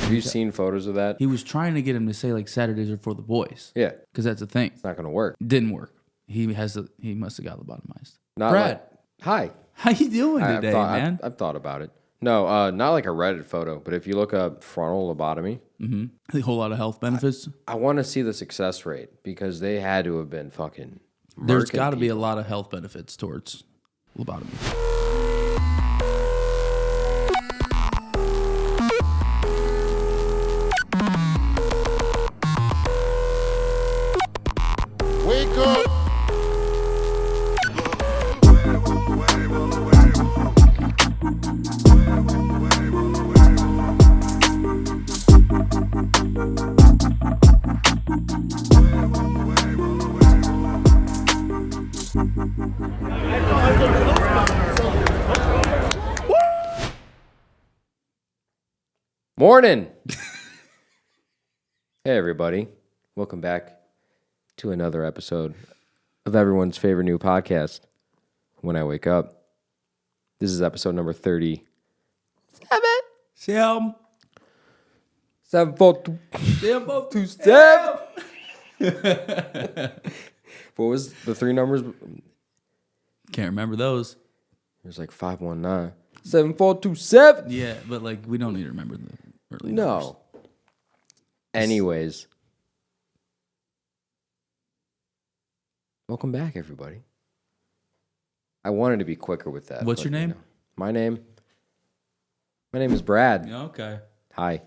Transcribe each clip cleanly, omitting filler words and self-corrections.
Have you seen photos of that? He was trying to get him to say like Saturdays are for the boys. Yeah. Because that's a thing. It's not going to work. Didn't work. He must have got lobotomized. Not Brad, hi. how you doing today, man? I've thought about it. No, not like a Reddit photo, but if you look up frontal lobotomy, A whole lot of health benefits. I want to see the success rate because they had to have been fucking. There's got to be a lot of health benefits towards lobotomy. Wake up! Morning. Hey, everybody. Welcome back to another episode of everyone's favorite new podcast, When I Wake Up. This is episode number 37. 742. What was the three numbers? Can't remember those. There's like 519. 7427. Yeah, but like we don't need to remember the early numbers. No. Anyways. Welcome back, everybody. I wanted to be quicker with that. What's your name? My name is Brad. Okay. Hi.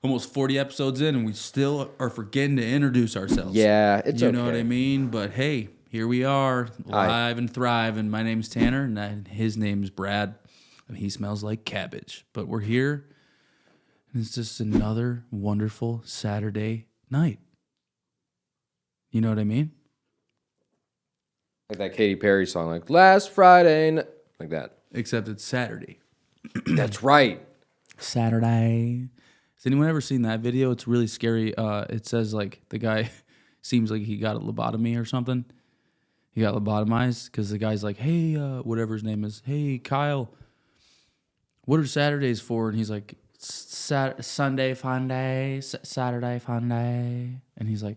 Almost 40 episodes in, and we still are forgetting to introduce ourselves. Yeah, it's you okay. know what I mean? But hey, here we are, live and thrive. And my name's Tanner, and his name's Brad. And he smells like cabbage. But we're here, and it's just another wonderful Saturday night. You know what I mean? Like that Katy Perry song, like last Friday, like that. Except it's Saturday. That's right. Saturday. Has anyone ever seen that video? It's really scary. It says like the guy seems like he got a lobotomy or something. He got lobotomized because the guy's like, hey, whatever his name is, hey, Kyle, what are Saturdays for? And he's like, Sunday fun day, Saturday fun day. And he's like,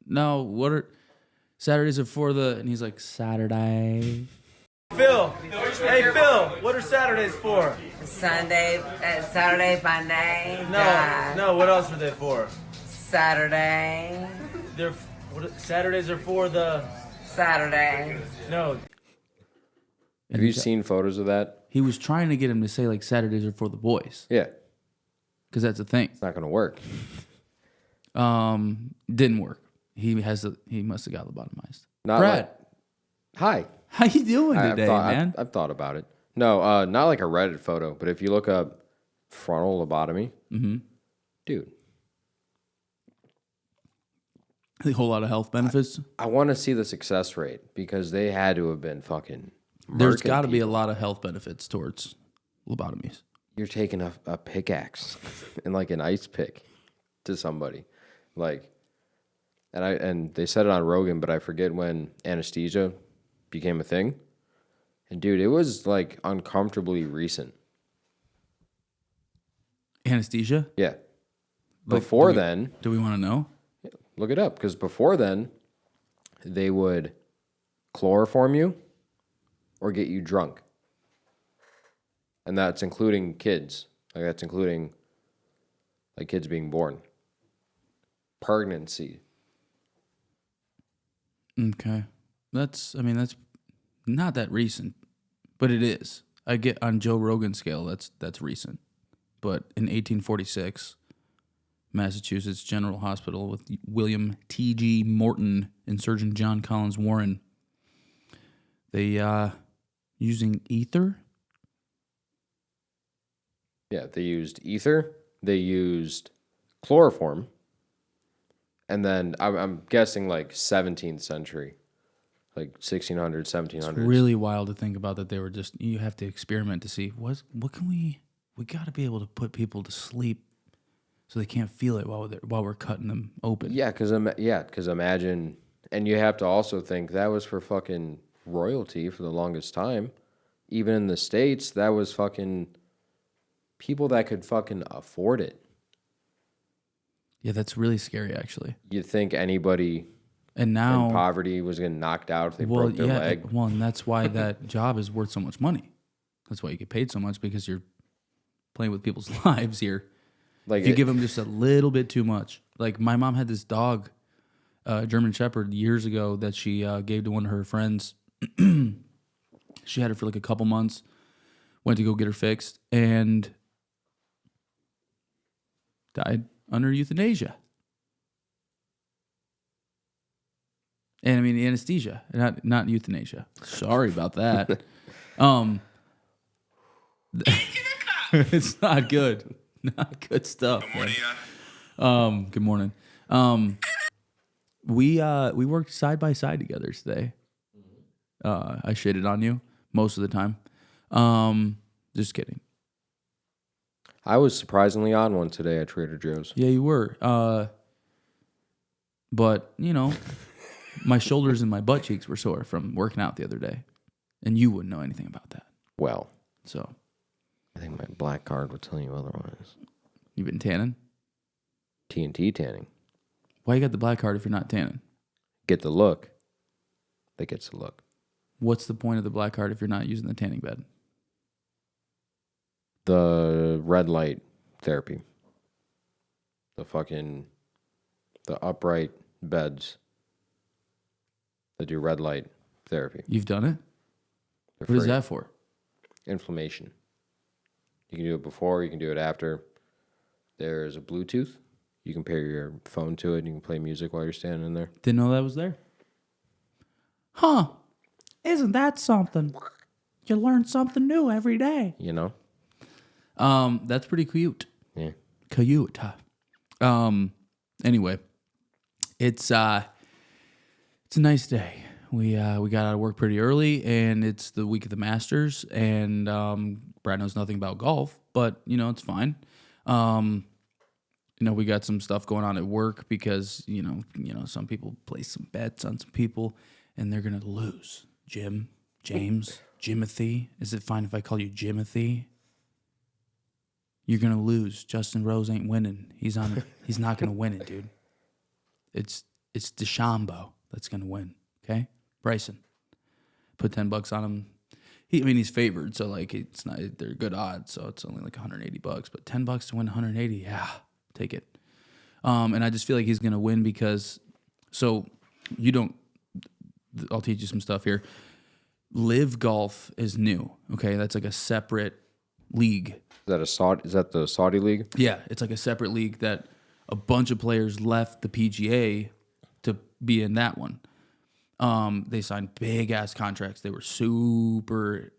no, what are Saturdays are for the, and he's like, Saturday. Phil, hey Phil, what are Saturdays for? Saturday fun day. No, what else are they for? Saturday. Saturdays are for the... Saturday. No. Have you seen photos of that? He was trying to get him to say like Saturdays are for the boys. Yeah. Because that's a thing. It's not going to work. Didn't work. He must have got lobotomized. Not Brad, hi. how you doing today, man? I've thought about it. No, not like a Reddit photo, but if you look up frontal lobotomy, dude. A whole lot of health benefits. I want to see the success rate because they had to have been fucking. There's got to be a lot of health benefits towards lobotomies. You're taking a pickaxe and like an ice pick to somebody, like, and they said it on Rogan, but I forget when anesthesia became a thing. And dude, it was like uncomfortably recent. Anesthesia? Yeah. Like, Before then, do we want to know? look it up because before then, they would chloroform you or get you drunk. And that's including kids. Like that's including like kids being born. Pregnancy. Okay. That's not that recent, but it is. I get on Joe Rogan's scale, that's recent. But in 1846, Massachusetts General Hospital with William T.G. Morton and Surgeon John Collins Warren, they using ether. Yeah, they used ether. They used chloroform. And then I'm guessing like 17th century, like 1600s, 1700s. It's really wild to think about that they were just, you have to experiment to see, what can we got to be able to put people to sleep so they can't feel it while we're cutting them open. Yeah, because imagine, and you have to also think that was for fucking royalty for the longest time. Even in the States, that was fucking people that could fucking afford it. Yeah, that's really scary, actually. You'd think anybody And now, in poverty was getting knocked out if they broke their leg. well, and that's why that job is worth so much money. That's why you get paid so much, because you're playing with people's lives here. Like If you give them just a little bit too much. Like my mom had this dog, German Shepherd, years ago that she gave to one of her friends. She had her for like a couple months, went to go get her fixed, and died under euthanasia. And I mean anesthesia, not euthanasia. Sorry about that. It's not good. Not good stuff. Good morning. Good morning. We worked side by side together today. I shitted on you most of the time. Just kidding. I was surprisingly on one today at Trader Joe's. Yeah, you were. But you know, my shoulders and my butt cheeks were sore from working out the other day, and you wouldn't know anything about that. Well, So I think my black card would tell you otherwise. you've been tanning. TNT tanning. Why you got the black card if you're not tanning? Get the look. That gets the look. What's the point of the black card if you're not using the tanning bed? The red light therapy. The upright beds that do red light therapy. You've done it? They're What is free. that for? Inflammation. You can do it before, you can do it after. There's a Bluetooth. You can pair your phone to it and you can play music while you're standing in there. Didn't know that was there. Huh. Isn't that something? You learn something new every day. You know? That's pretty cute. Yeah. Cute. Anyway, it's a nice day. We got out of work pretty early, and it's the week of the Masters, and Brad knows nothing about golf, but you know it's fine. You know, we got some stuff going on at work because you know some people place some bets on some people, and they're gonna lose. James, Jimothy. Is it fine if I call you Jimothy? You're gonna lose. Justin Rose ain't winning. He's not gonna win it, dude. It's DeChambeau that's gonna win. Okay, Bryson. Put $10 on him. He's favored, so like it's not. They're good odds, so it's only like $180. But $10 to win 180, yeah, take it. And I just feel like he's gonna win because. So you don't. I'll teach you some stuff here. Live Golf is new. Okay, that's like a separate league. Is that the Saudi league? Yeah, it's like a separate league that a bunch of players left the PGA to be in that one. They signed big ass contracts. They were super,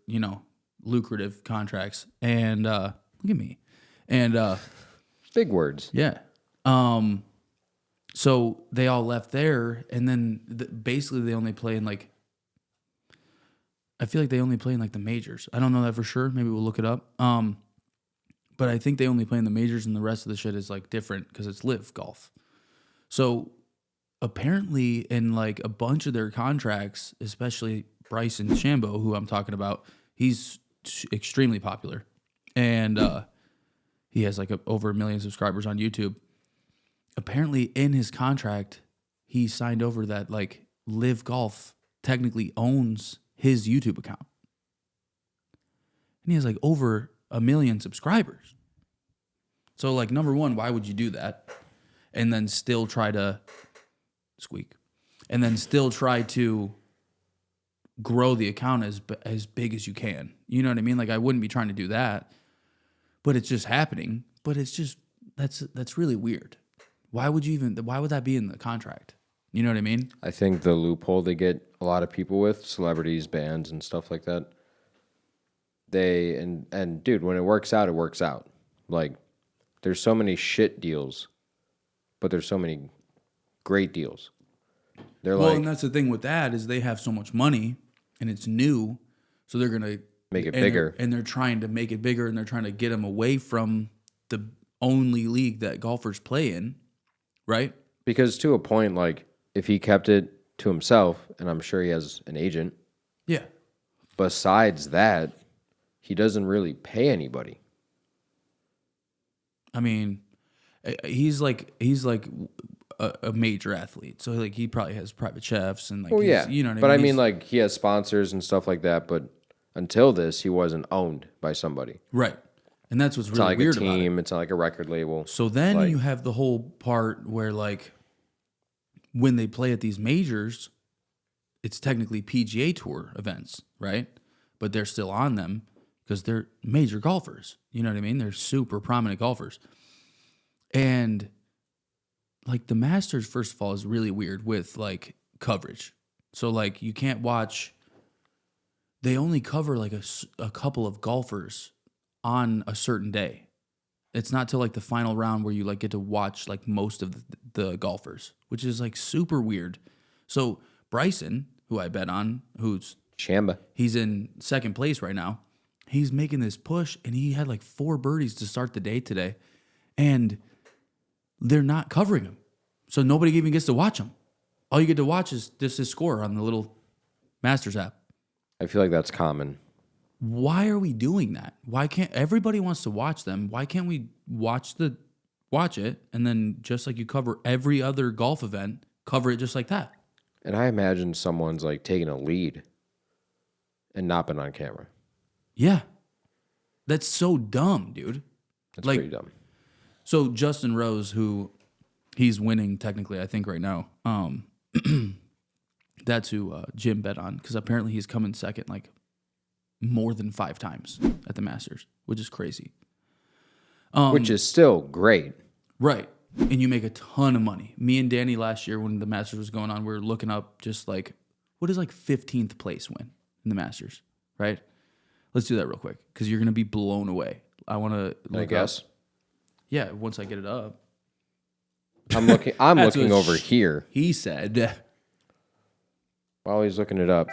lucrative contracts. And look at me. And Big words. yeah. So they all left there, and then basically they only play in like. I feel like they only play in like the majors. I don't know that for sure. Maybe we'll look it up. But I think they only play in the majors, and the rest of the shit is like different because it's live golf. So apparently, in like a bunch of their contracts, especially Bryson DeChambeau, who I'm talking about, he's extremely popular, and he has like over 1 million subscribers on YouTube. Apparently, in his contract, he signed over that like live golf technically owns his YouTube account, and he has like over 1 million subscribers. So like, number one, why would you do that? And then still try to grow the account as big as you can. You know what I mean? Like I wouldn't be trying to do that, but it's just happening. But it's just, that's really weird. Why would that be in the contract? You know what I mean? I think the loophole they get a lot of people with, celebrities, bands, and stuff like that, and dude, when it works out, it works out. Like, there's so many shit deals, but there's so many great deals. And that's the thing with that is they have so much money and it's new, so they're gonna make it bigger, and they're trying to make it bigger, and they're trying to get them away from the only league that golfers play in, right? Because to a point, like if he kept it to himself, and I'm sure he has an agent. Yeah. Besides that, he doesn't really pay anybody. I mean, he's like a major athlete, so like he probably has private chefs and like Oh he's, yeah, you know what but I mean. like he has sponsors and stuff like that. But until this, he wasn't owned by somebody. Right, and that's what's It's not really like weird a about it. team. It's not like a record label. So then like, you have the whole part where like when they play at these majors, it's technically PGA Tour events, right? But they're still on them because they're major golfers. You know what I mean? They're super prominent golfers. And like the Masters, first of all, is really weird with like coverage. So like you can't watch. They only cover like a couple of golfers on a certain day. It's not till like the final round where you like get to watch like most of the golfers, which is like super weird. So Bryson, who I bet on, he's in second place right now. He's making this push, and he had like 4 birdies to start the day today, and they're not covering him. So nobody even gets to watch him. All you get to watch is just his score on the little Masters app. I feel like that's common. Why are we doing that? Why can't everybody wants to watch them? Why can't we watch it and then just like you cover every other golf event, cover it just like that? And I imagine someone's like taking a lead and not been on camera. Yeah. That's so dumb, dude. That's like, pretty dumb. So Justin Rose, who he's winning technically, I think right now. That's who Jim bet on because apparently he's come in second like more than 5 times at the Masters, which is crazy. Which is still great. Right. And you make a ton of money. Me and Danny last year when the Masters was going on, we were looking up just like, what is like 15th place win in the Masters, right? Let's do that real quick because you're going to be blown away. I want to look I guess. up. Yeah, once I get it up. I'm looking That's looking what over here. He said. While he's looking it up.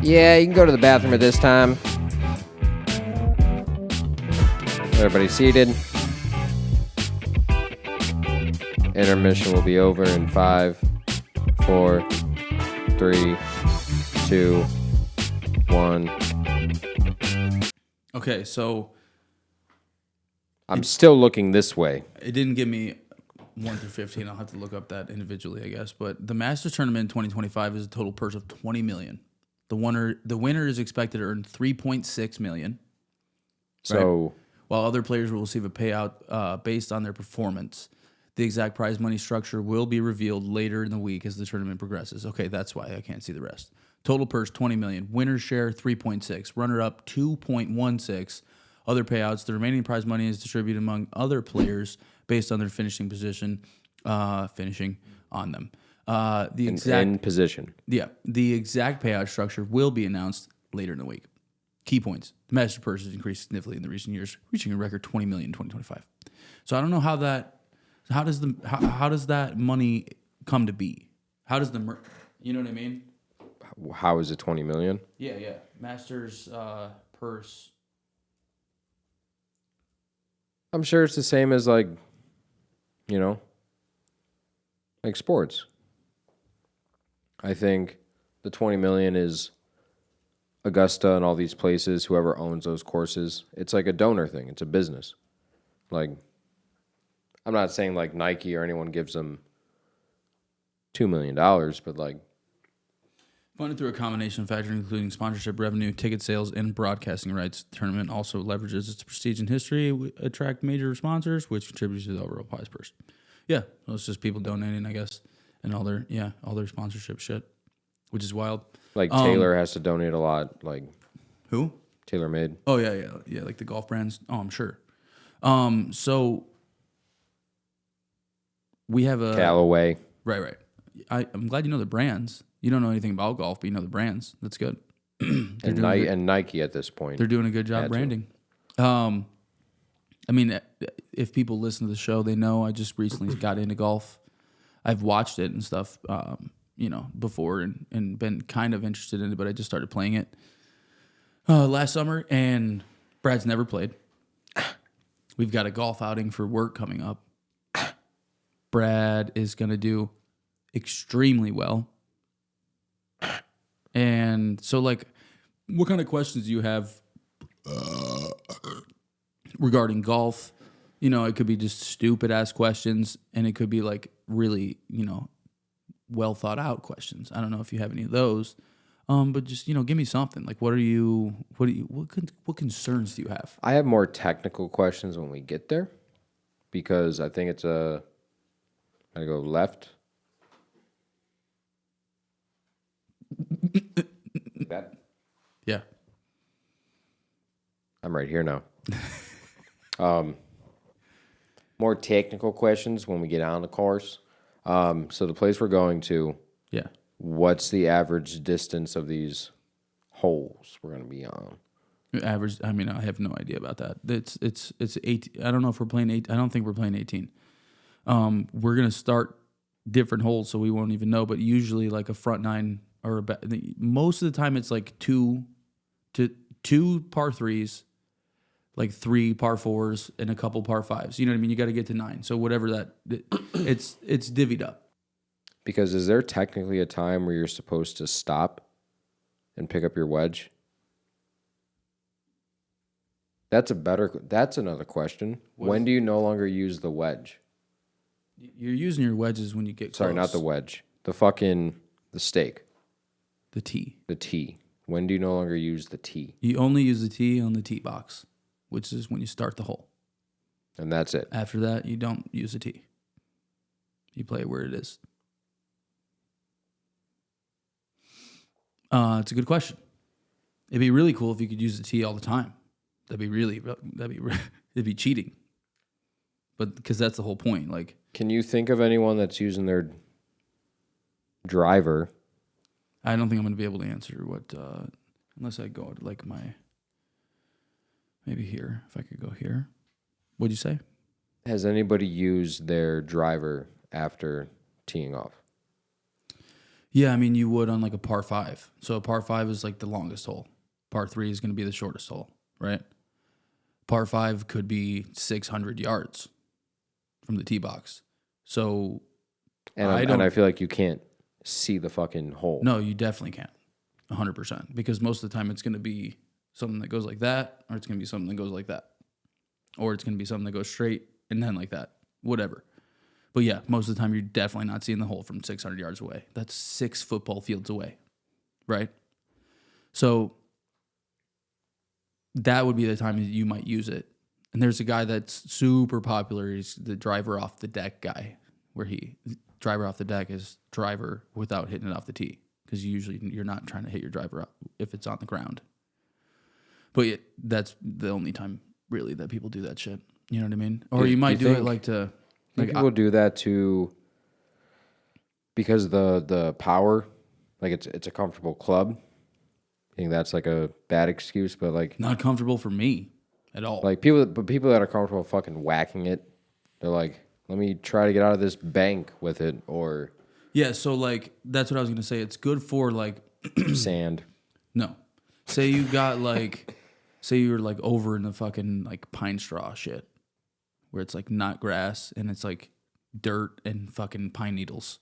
Yeah, you can go to the bathroom at this time. Everybody seated. Intermission will be over in 5, 4, 3, 2, 1. Okay, so I'm still looking this way. it didn't give me 1 through 15. I'll have to look up that individually, I guess. But the Masters tournament in 2025 is a total purse of $20 million. The winner is expected to earn $3.6 million. So, right? While other players will receive a payout based on their performance. The exact prize money structure will be revealed later in the week as the tournament progresses. Okay, that's why I can't see the rest. Total purse $20 million. Winner's share $3.6. Runner up $2.16. Other payouts. The remaining prize money is distributed among other players based on their finishing position, finishing on them. The exact in position. Yeah, the exact payout structure will be announced later in the week. Key points: the Masters purse has increased significantly in the recent years, reaching a record $20 million in 2025. So I don't know how that. How does that money come to be? How does you know what I mean? How is it 20 million? Yeah. Masters purse. I'm sure it's the same as like sports. I think the 20 million is Augusta and all these places, whoever owns those courses. It's like a donor thing. It's a business. Like, I'm not saying like Nike or anyone gives them $2 million, but like. Funded through a combination of factors including sponsorship revenue, ticket sales, and broadcasting rights. The tournament also leverages its prestige and history, attract major sponsors, which contributes to the overall prize purse. Yeah, well, it's just people donating, I guess, and all their sponsorship shit, which is wild. Like Taylor has to donate a lot. Like who? TaylorMade. Oh yeah, like the golf brands. Oh, I'm sure. So we have a Callaway. Right. I'm glad you know the brands. You don't know anything about golf, but you know the brands. That's good. and Nike at this point. They're doing a good job branding. I mean, if people listen to the show, they know I just recently got into golf. I've watched it and stuff, before and been kind of interested in it, but I just started playing it last summer, and Brad's never played. We've got a golf outing for work coming up. Brad is going to do extremely well. And so, like, what kind of questions do you have regarding golf? You know, it could be just stupid ass questions, and it could be like really, you know, well thought out questions. I don't know if you have any of those, but just, you know, give me something. Like, what concerns do you have? I have more technical questions when we get there, because I think it's I go left. That. Yeah. I'm right here now. More technical questions when we get on the course. So the place we're going to, Yeah. what's the average distance of these holes we're going to be on? Average. I mean, I have no idea about that. It's 8. I don't know if we're playing 8. I don't think we're playing 18. We're gonna start different holes, so we won't even know. But usually, like a front 9 or most of the time, it's like 2 par 3s, like 3 par 4s, and a couple par 5s. You know what I mean? You got to get to 9. So whatever that, it's divvied up. Because is there technically a time where you're supposed to stop and pick up your wedge? That's another question. When do you no longer use the wedge? You're using your wedges when you get Sorry, close. not the wedge. The stake. The tee. The tee. When do you no longer use the tee? You only use the tee on the tee box, which is when you start the hole. And that's it. After that, you don't use the tee. You play it where it is. It's a good question. It'd be really cool if you could use the tee all the time. It'd be cheating. But because that's the whole point. Like, can you think of anyone that's using their driver? I don't think I'm going to be able to answer what, unless I go to like maybe here, if I could go here. What'd you say? Has anybody used their driver after teeing off? Yeah, I mean, you would on like a par 5. So a par 5 is like the longest hole. Par 3 is going to be the shortest hole, right? Par 5 could be 600 yards from the tee box. So, and I feel like you can't see the fucking hole. No, you definitely can't. 100%. Because most of the time it's going to be something that goes like that, or it's going to be something that goes like that. Or it's going to be something that goes straight and then like that. Whatever. But yeah, most of the time you're definitely not seeing the hole from 600 yards away. That's 6 football fields away, right? So that would be the time that you might use it. And there's a guy that's super popular. He's the driver off the deck guy, where driver off the deck is driver without hitting it off the tee, because you're not trying to hit your driver up if it's on the ground. But yeah, that's the only time really that people do that shit. You know what I mean? Or you might do it like to... Like people do that because the power, like it's a comfortable club. I think that's like a bad excuse, but like not comfortable for me at all. Like people that are comfortable fucking whacking it, they're like, let me try to get out of this bank with it, or yeah. So like that's what I was gonna say. It's good for like sand. No, say you got like, say you're like over in the fucking like pine straw shit, where it's like not grass and it's like dirt and fucking pine needles.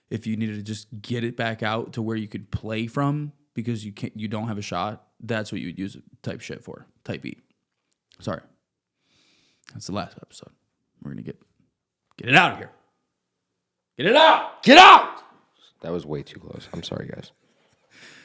If you needed to just get it back out to where you could play from because you don't have a shot, that's what you would use type shit for. Type E. Sorry. That's the last episode. We're gonna get it out of here. Get it out! Get out! That was way too close. I'm sorry, guys.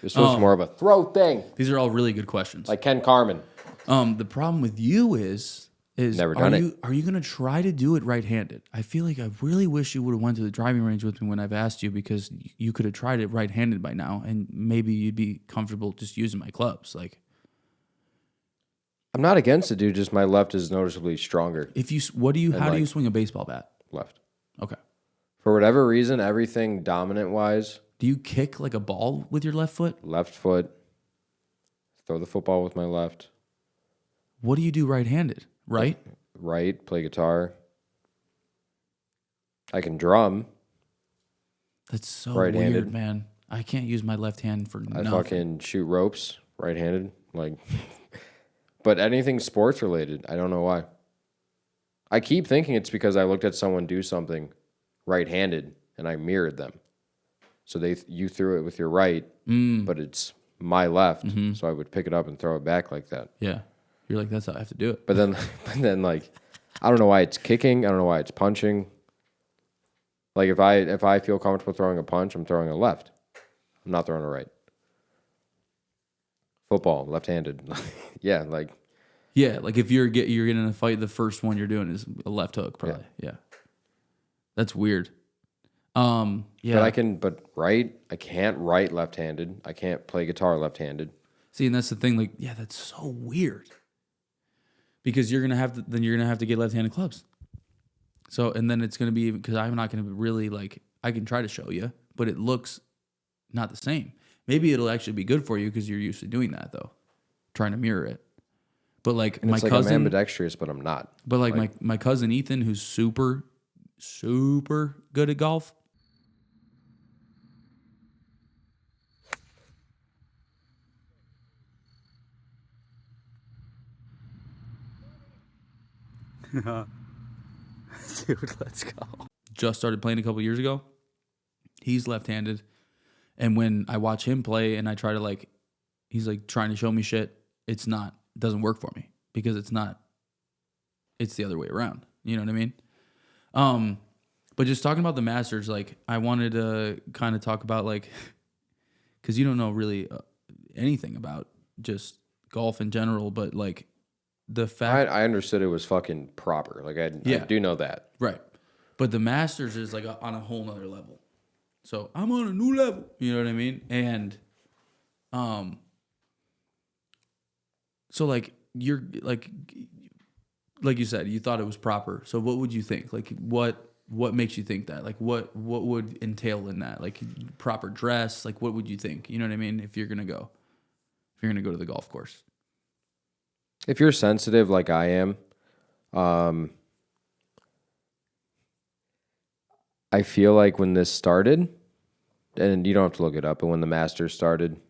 This was more of a throw thing. These are all really good questions. Like Ken Carmen. The problem with you is never done it. Are you going to try to do it right-handed? I feel like I really wish you would have went to the driving range with me when I've asked you, because you could have tried it right-handed by now, and maybe you'd be comfortable just using my clubs. Like, I'm not against it, dude. Just my left is noticeably stronger. How do you swing a baseball bat? Left. Okay. For whatever reason, everything dominant-wise. Do you kick like a ball with your left foot? Left foot. Throw the football with my left. What do you do right-handed? Right? Right. Play guitar. I can drum. That's so right-handed. weird, man. I can't use my left hand for nothing. I fucking shoot ropes right-handed. Like, But anything sports related, I don't know why. I keep thinking it's because I looked at someone do something right-handed and I mirrored them. So you threw it with your right, but it's my left, so I would pick it up and throw it back like that. Yeah. You're like, that's how I have to do it. But then like, I don't know why it's kicking. I don't know why it's punching. Like if I feel comfortable throwing a punch, I'm throwing a left. I'm not throwing a right. Football, left-handed. Yeah, like. Yeah, like if you're getting in a fight, the first one you're doing is a left hook, probably. Yeah. That's weird. Yeah. But I can't write left-handed. I can't play guitar left-handed. See, and that's the thing. Like, yeah, that's so weird. Because you're gonna have to get left-handed clubs. So, and then it's gonna be because I'm not gonna really like. I can try to show you, but it looks not the same. Maybe it'll actually be good for you because you're used to doing that though, trying to mirror it. But like and my cousin, I'm ambidextrous, but I'm not. But like my cousin Ethan, who's super good at golf. Dude, let's go. Just started playing a couple years ago. He's left-handed. And when I watch him play and I try to he's like trying to show me shit, it doesn't work for me because it's the other way around. You know what I mean? But just talking about the Masters, like I wanted to kind of talk about because you don't know really anything about just golf in general, but like the fact I understood it was fucking proper. Like I do know that. Right. But the Masters is like on a whole nother level. So I'm on a new level. You know what I mean? And so like you're like you said, you thought it was proper. So what would you think? Like what makes you think that? Like what would entail in that? Like proper dress? Like what would you think? You know what I mean? If you're gonna go to the golf course. If you're sensitive like I am, I feel like when this started, and you don't have to look it up, but when the Masters started,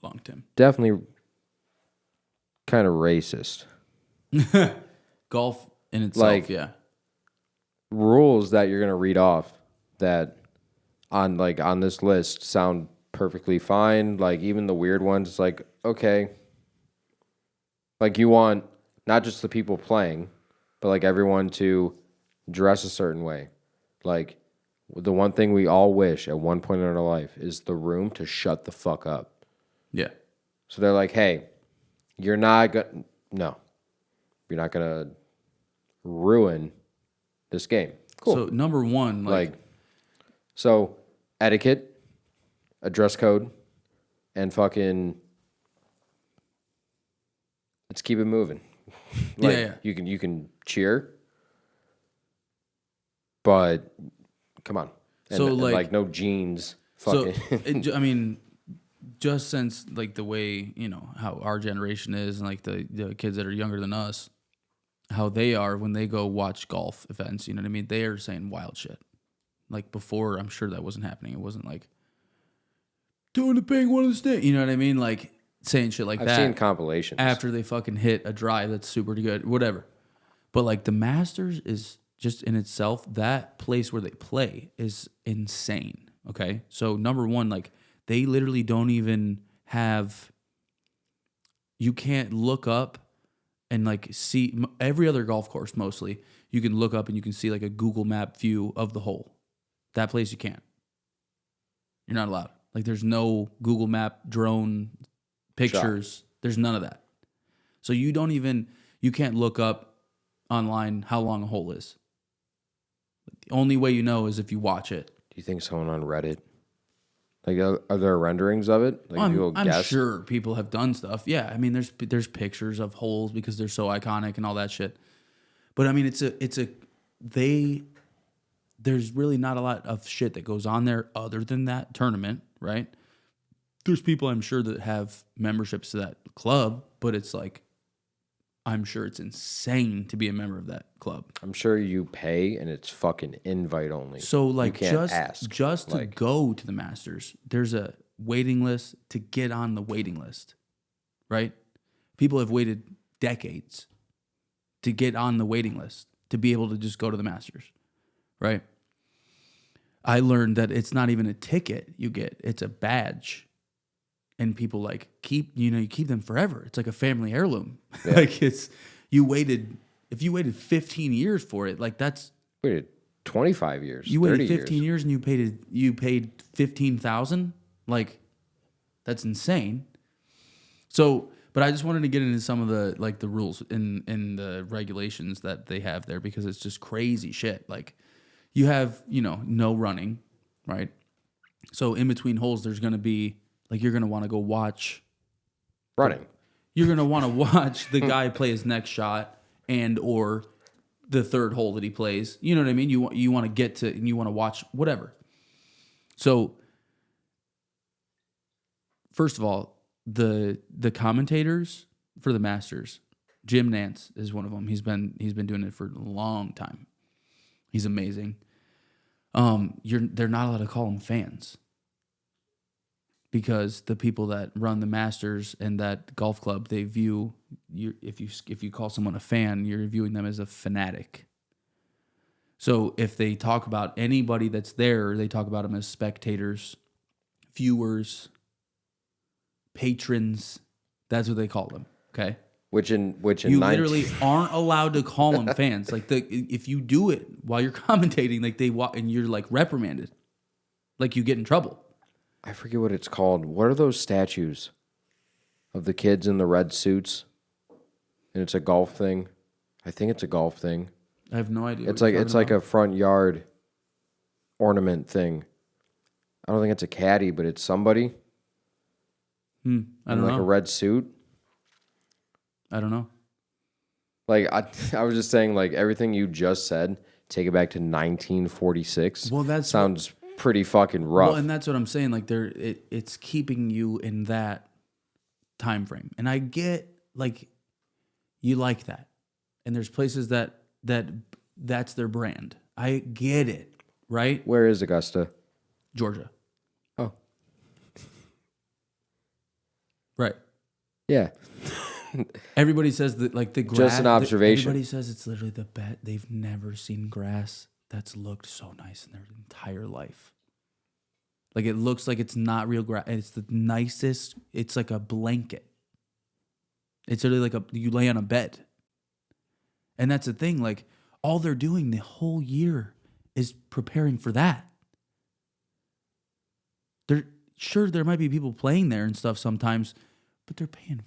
Long Tim. definitely kind of racist. Golf in itself, yeah. Rules that you're gonna read off that on this list sound perfectly fine. Like even the weird ones, it's like, okay. Like you want not just the people playing, but like everyone to dress a certain way. Like the one thing we all wish at one point in our life is the room to shut the fuck up. Yeah. So they're like, hey, you're not gonna ruin this game. Cool. So number one, so etiquette, a dress code, and fucking let's keep it moving. yeah. You can cheer, but come on. And no jeans. Fucking. So I mean, just since like the way how our generation is, and like the kids that are younger than us, how they are when they go watch golf events. You know what I mean? They are saying wild shit. Like before, I'm sure that wasn't happening. It wasn't like doing the ping one of the stick. You know what I mean? Like saying shit like that. I've seen compilations after they fucking hit a drive that's super good, whatever. But like the Masters is just in itself, that place where they play is insane. Okay, so number one, like they literally don't even have. You can't look up and like see every other golf course. Mostly, you can look up and you can see like a Google Map view of the hole. That place you can't. You're not allowed. Like there's no Google Map drone pictures. Shot. There's none of that. So you can't look up online how long a hole is. The only way you know is if you watch it. Do you think someone on Reddit, like, are there renderings of it? Like I'm sure people have done stuff. Yeah, I mean, there's pictures of holes because they're so iconic and all that shit. But I mean, there's really not a lot of shit that goes on there other than that tournament, right? There's people I'm sure that have memberships to that club, but it's like, I'm sure it's insane to be a member of that club. I'm sure you pay and it's fucking invite only. So like you can't ask. Just to go to the Masters, there's a waiting list to get on the waiting list, right? People have waited decades to get on the waiting list to be able to just go to the Masters, right? I learned that it's not even a ticket you get; it's a badge, and people like you keep them forever. It's like a family heirloom. Yeah. Like if you waited 15 years for it, like that's Waited 25 years. you waited 30 15 years and you paid 15,000. Like that's insane. So, but I just wanted to get into some of the like the rules in the regulations that they have there because it's just crazy shit. Like you have, no running, right? So in between holes, there's going to be like you're going to want to go watch running. You're going to want to watch the guy play his next shot and or the third hole that he plays. You know what I mean? You want to get to and you want to watch whatever. So first of all, the commentators for the Masters, Jim Nance is one of them. He's been doing it for a long time. He's amazing. They're not allowed to call them fans because the people that run the Masters and that golf club, they view you if you call someone a fan, you're viewing them as a fanatic. So if they talk about anybody that's there, they talk about them as spectators, viewers, patrons. That's what they call them. Okay. Which in You literally aren't allowed to call them fans. Like if you do it while you're commentating, like and you're like reprimanded, like you get in trouble. I forget what it's called. What are those statues of the kids in the red suits? And it's a golf thing. I think it's a golf thing. I have no idea. It's like a front yard ornament thing. I don't think it's a caddy, but it's somebody. I don't know. Like a red suit. I don't know. Like I was just saying, like everything you just said, take it back to 1946. Well, that sounds pretty fucking rough. Well, and that's what I'm saying. Like it's keeping you in that time frame, and I get like you like that, and there's places that's their brand. I get it, right? Where is Augusta? Georgia. Oh, right. Yeah. Everybody says that like the grass. Just an observation. Everybody says it's literally the best. They've never seen grass that's looked so nice in their entire life. Like it looks like it's not real grass. It's the nicest. It's like a blanket. It's literally like you lay on a bed. And that's the thing. Like all they're doing the whole year is preparing for that. There might be people playing there and stuff sometimes, but they're paying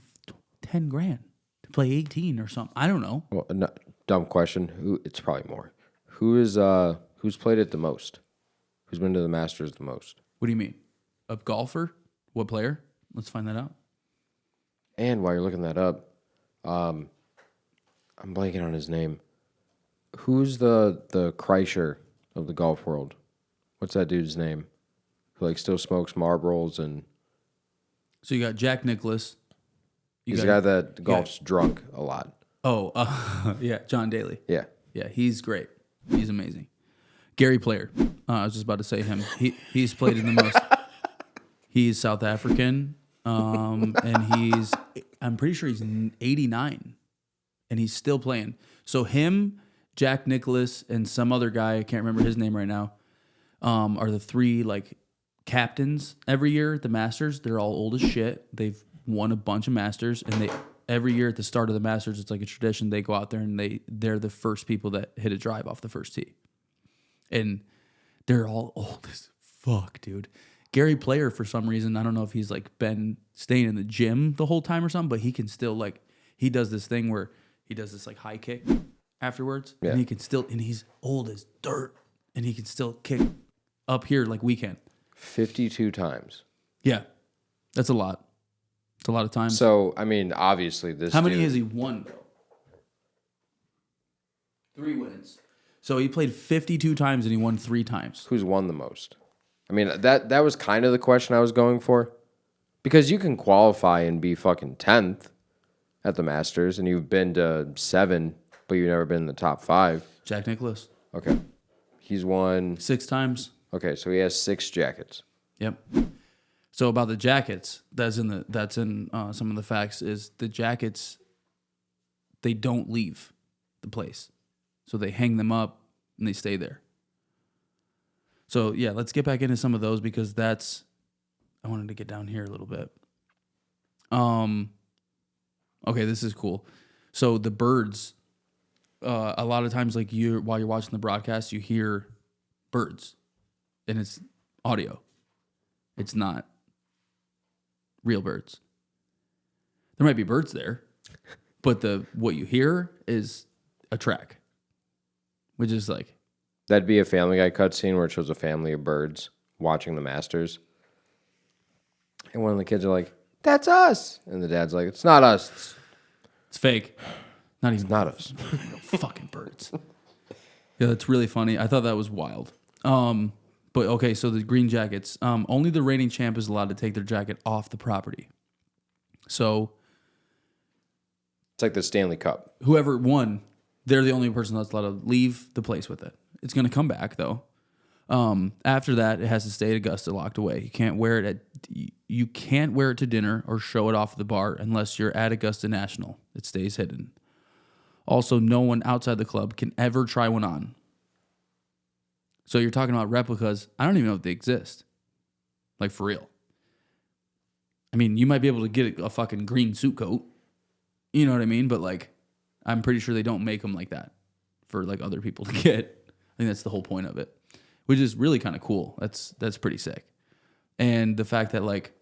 $10,000 to play 18 or something. I don't know. Well, no, dumb question. It's probably more. Who's played it the most? Who's been to the Masters the most? What do you mean? A golfer? What player? Let's find that out. And while you're looking that up, I'm blanking on his name. Who's the Kreischer of the golf world? What's that dude's name? Who like still smokes Marlboros and So you got Jack Nicklaus. he's the guy that golfs drunk a lot. Oh, yeah, John Daly. Yeah. Yeah, he's great. He's amazing. Gary Player. I was just about to say him. He's played in the most. He's South African, and I'm pretty sure he's 89, and he's still playing. So him, Jack Nicklaus, and some other guy, I can't remember his name right now, are the three like captains every year at the Masters. They're all old as shit. They've won a bunch of Masters, and every year at the start of the Masters, it's like a tradition. They go out there and they're the first people that hit a drive off the first tee. And they're all old as fuck, dude. Gary Player, for some reason, I don't know if he's like been staying in the gym the whole time or something, but he can still like, he does this thing where he does this like high kick afterwards. Yeah. And he can still, and he's old as dirt, and he can still kick up here like we can. 52 times. Yeah. That's a lot. It's a lot of times. So, I mean, obviously this How many has he won, though? 3 wins. So he played 52 times and he won 3 times. Who's won the most? I mean, that was kind of the question I was going for. Because you can qualify and be fucking 10th at the Masters, and you've been to 7, but you've never been in the top 5. Jack Nicklaus. Okay. He's won 6 times. Okay, so he has 6 jackets. Yep. So about the jackets, that's in some of the facts, is the jackets, they don't leave the place. So they hang them up and they stay there. So yeah, let's get back into some of those because I wanted to get down here a little bit. Okay, this is cool. So the birds, a lot of times, like while you're watching the broadcast, you hear birds, and it's audio. It's not real birds. There might be birds there, but what you hear is a track, which is like That'd be a Family Guy cutscene where it shows a family of birds watching the Masters, and one of the kids are like, "That's us," and the dad's like, "It's not us. it's fake. Not even It's not us." fucking birds. Yeah, that's really funny. I thought that was wild. But okay, so the green jackets. Only the reigning champ is allowed to take their jacket off the property. So It's like the Stanley Cup. whoever won, they're the only person that's allowed to leave the place with it. It's going to come back though. After that, it has to stay at Augusta, locked away. You can't wear it to dinner or show it off at the bar unless you're at Augusta National. It stays hidden. Also, no one outside the club can ever try one on. So you're talking about replicas. I don't even know if they exist. Like, for real. I mean, you might be able to get a fucking green suit coat. You know what I mean? But, like, I'm pretty sure they don't make them like that for, like, other people to get. I think that's the whole point of it, which is really kind of cool. That's pretty sick. And the fact that, like,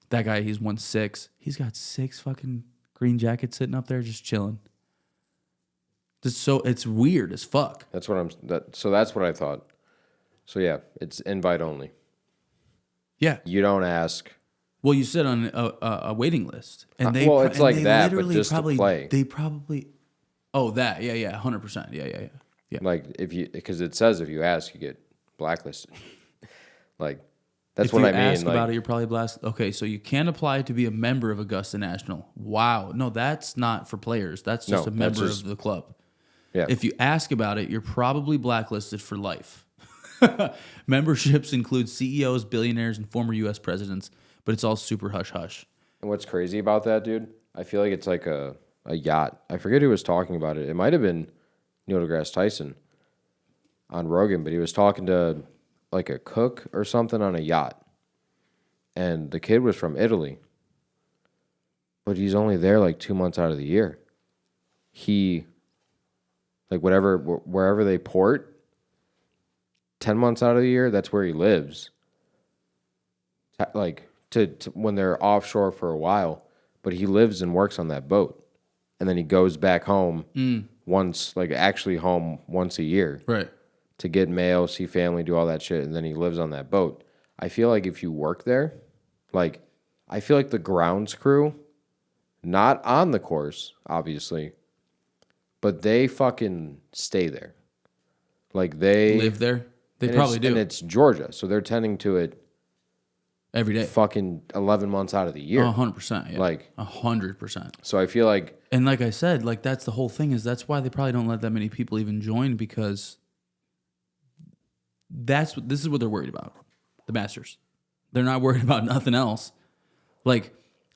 that guy, he's won 6. He's got 6 fucking green jackets sitting up there just chilling. It's weird as fuck. That's what I thought. So yeah, it's invite only. Yeah. You don't ask. Well, you sit on a waiting list, and they Well, it's like they that, but literally just to play. They probably. Oh, that 100%. Yeah. Like because it says if you ask, you get blacklisted. Like that's If what you I mean. ask Like, about it, you're probably blasted. Okay, so you can't apply to be a member of Augusta National. Wow, no, that's not for players. That's just No, a member that's just- of the club. yeah. If you ask about it, you're probably blacklisted for life. Memberships include CEOs, billionaires, and former U.S. presidents, but it's all super hush-hush. And what's crazy about that, dude? I feel like it's like a yacht. I forget who was talking about it. It might have been Neil deGrasse Tyson on Rogan, but he was talking to like a cook or something on a yacht. And the kid was from Italy. But he's only there like 2 months out of the year. Like wherever they port, 10 months out of the year, that's where he lives. Like to when they're offshore for a while, but he lives and works on that boat. And then he goes back home actually home once a year. Right. To get mail, see family, do all that shit, and then he lives on that boat. I feel like if you work there, like I feel like the grounds crew, not on the course, obviously, but they fucking stay there. Like they Live there? They and probably do. And it's Georgia, so they're tending to it Every day. fucking 11 months out of the year. 100%. Yeah. Like 100%. So I feel like And like I said, like that's the whole thing is that's why they probably don't let that many people even join because this is what they're worried about. The Masters. They're not worried about nothing else. Like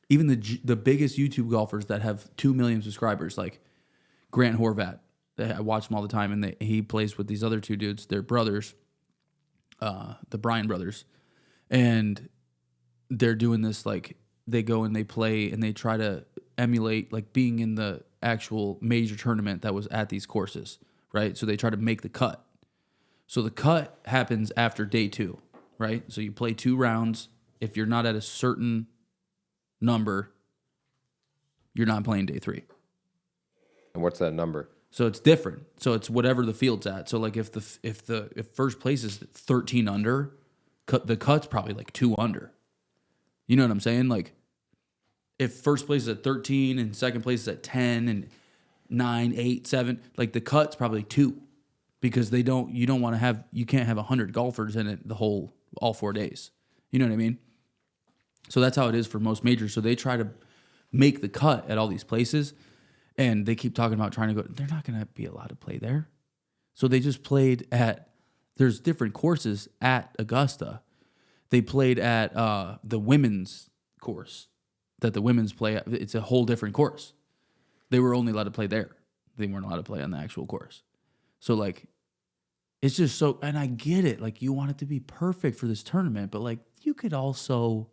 even the biggest YouTube golfers that have 2 million subscribers, like Grant Horvat, I watch him all the time, and he plays with these other 2 dudes. They're brothers, the Bryan brothers, and they're doing this like they go and they play and they try to emulate like being in the actual major tournament that was at these courses, right? So they try to make the cut. So the cut happens after day 2, right? So you play 2 rounds. If you're not at a certain number, you're not playing day 3. and what's that number? So it's different. So it's whatever the field's at. So like if first place is 13 under, the cut's probably like 2 under. You know what I'm saying? Like if first place is at 13 and second place is at 10 and 9, 8, 7, like the cut's probably 2 because you can't have 100 golfers in it all 4 days. You know what I mean? So that's how it is for most majors. So they try to make the cut at all these places. And they keep talking about trying to go. They're not going to be allowed to play there. So they just played there's different courses at Augusta They played at the women's course that the women's play at. It's a whole different course. They were only allowed to play there. They weren't allowed to play on the actual course. So, like, it's just so, and I get it. Like, you want it to be perfect for this tournament, but, like, you could also,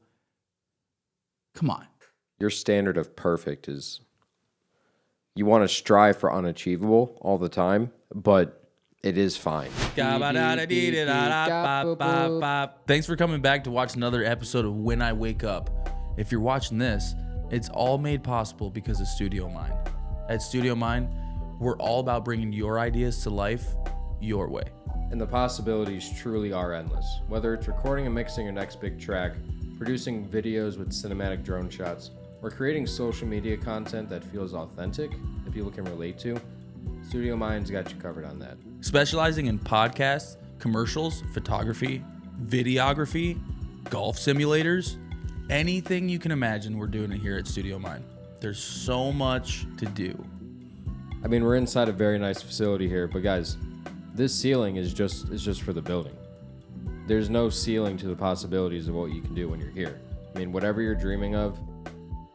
come on. Your standard of perfect is you want to strive for unachievable all the time, but it is fine. Thanks for coming back to watch another episode of When I Wake Up. If you're watching this, it's all made possible because of Studio Mind. At Studio Mind, we're all about bringing your ideas to life your way. And the possibilities truly are endless. Whether it's recording and mixing your next big track, producing videos with cinematic drone shots, or creating social media content that feels authentic, that people can relate to, Studio Mind's got you covered on that. Specializing in podcasts, commercials, photography, videography, golf simulators, anything you can imagine, we're doing it here at Studio Mind. There's so much to do. I mean, we're inside a very nice facility here, but guys, this ceiling is just for the building. There's no ceiling to the possibilities of what you can do when you're here. I mean, whatever you're dreaming of,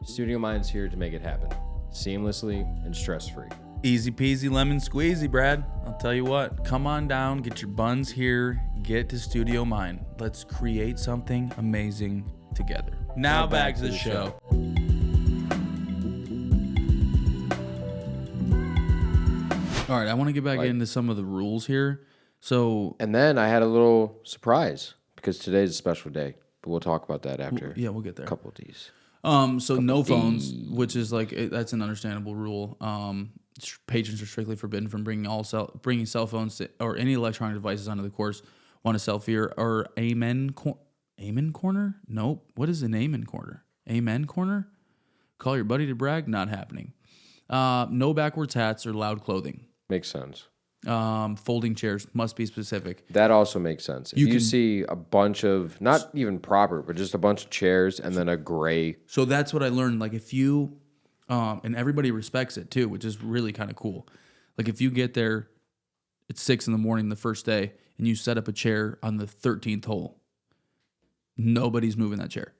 Studio Mind's here to make it happen, seamlessly and stress-free. Easy peasy lemon squeezy, Brad. I'll tell you what, come on down, get your buns here, get to Studio Mind. Let's create something amazing together. Now back to the show. All right, I want to get back into some of the rules here. So, And then I had a little surprise because today's a special day, but we'll talk about that after. yeah, we'll get there. A couple of these. So no phones, which is like that's an understandable rule. Patrons are strictly forbidden from bringing cell phones or any electronic devices onto the course. Want a selfie or amen corner? Nope. What is an amen corner? Amen corner? Call your buddy to brag? Not happening. No backwards hats or loud clothing. Makes sense. Folding chairs must be specific. That also makes sense. If you see a bunch of, not even proper, but just a bunch of chairs and then a gray. So that's what I learned. Like if you, and everybody respects it too, which is really kind of cool. Like if you get there at 6 a.m. the first day and you set up a chair on the 13th hole, nobody's moving that chair.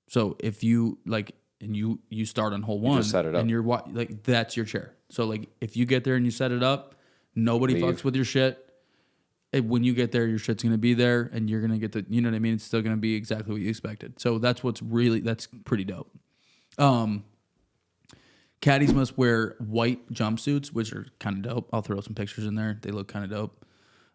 So if you like, and you start on hole 1 just set it up. And you're like, that's your chair. So like if you get there and you set it up, nobody fucks with your shit. When you get there, your shit's going to be there and you're going to get you know what I mean? It's still going to be exactly what you expected. So that's that's pretty dope. Caddies must wear white jumpsuits, which are kind of dope. I'll throw some pictures in there. They look kind of dope.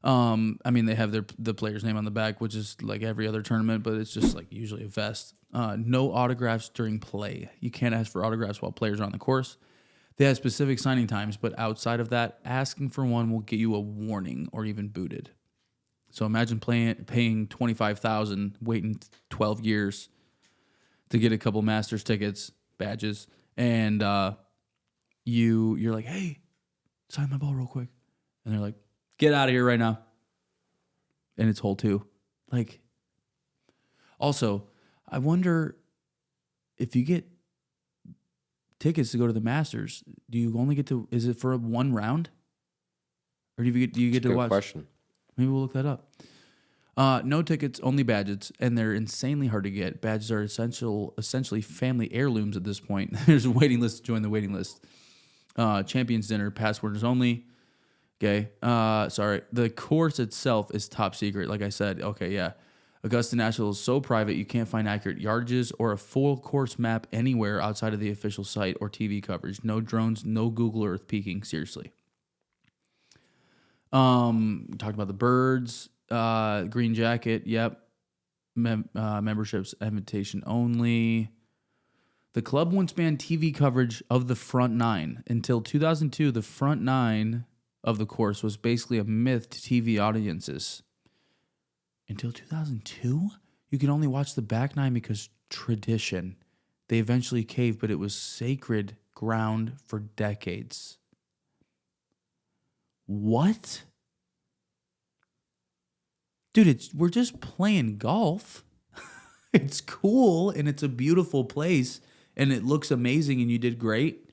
I mean, they have the player's name on the back, which is like every other tournament, but it's just like usually a vest. No autographs during play. You can't ask for autographs while players are on the course. They have specific signing times, but outside of that, asking for one will get you a warning or even booted. So imagine paying $25,000, waiting 12 years to get a couple Masters tickets, badges, and you're like, hey, sign my ball real quick, and they're like, get out of here right now, and it's hole 2. Like, also, I wonder if you get tickets to go to the Masters, do you only get to? Is it for one round, or do you get to watch? Question. Maybe we'll look that up. No tickets, only badges, and they're insanely hard to get. Badges are essentially family heirlooms at this point. There's a waiting list to join the waiting list. Champions dinner, passworders only. Okay. Sorry. The course itself is top secret. Like I said. Okay. Yeah. Augusta National is so private you can't find accurate yardages or a full course map anywhere outside of the official site or TV coverage. No drones, no Google Earth peeking. Seriously. We talked about the birds, green jacket. Yep. Memberships, invitation only. The club once banned TV coverage of the front 9. Until 2002, the front 9 of the course was basically a myth to TV audiences. Until 2002, you could only watch the back 9 because tradition. They eventually caved, but it was sacred ground for decades. What? Dude, we're just playing golf. It's cool, and it's a beautiful place, and it looks amazing, and you did great.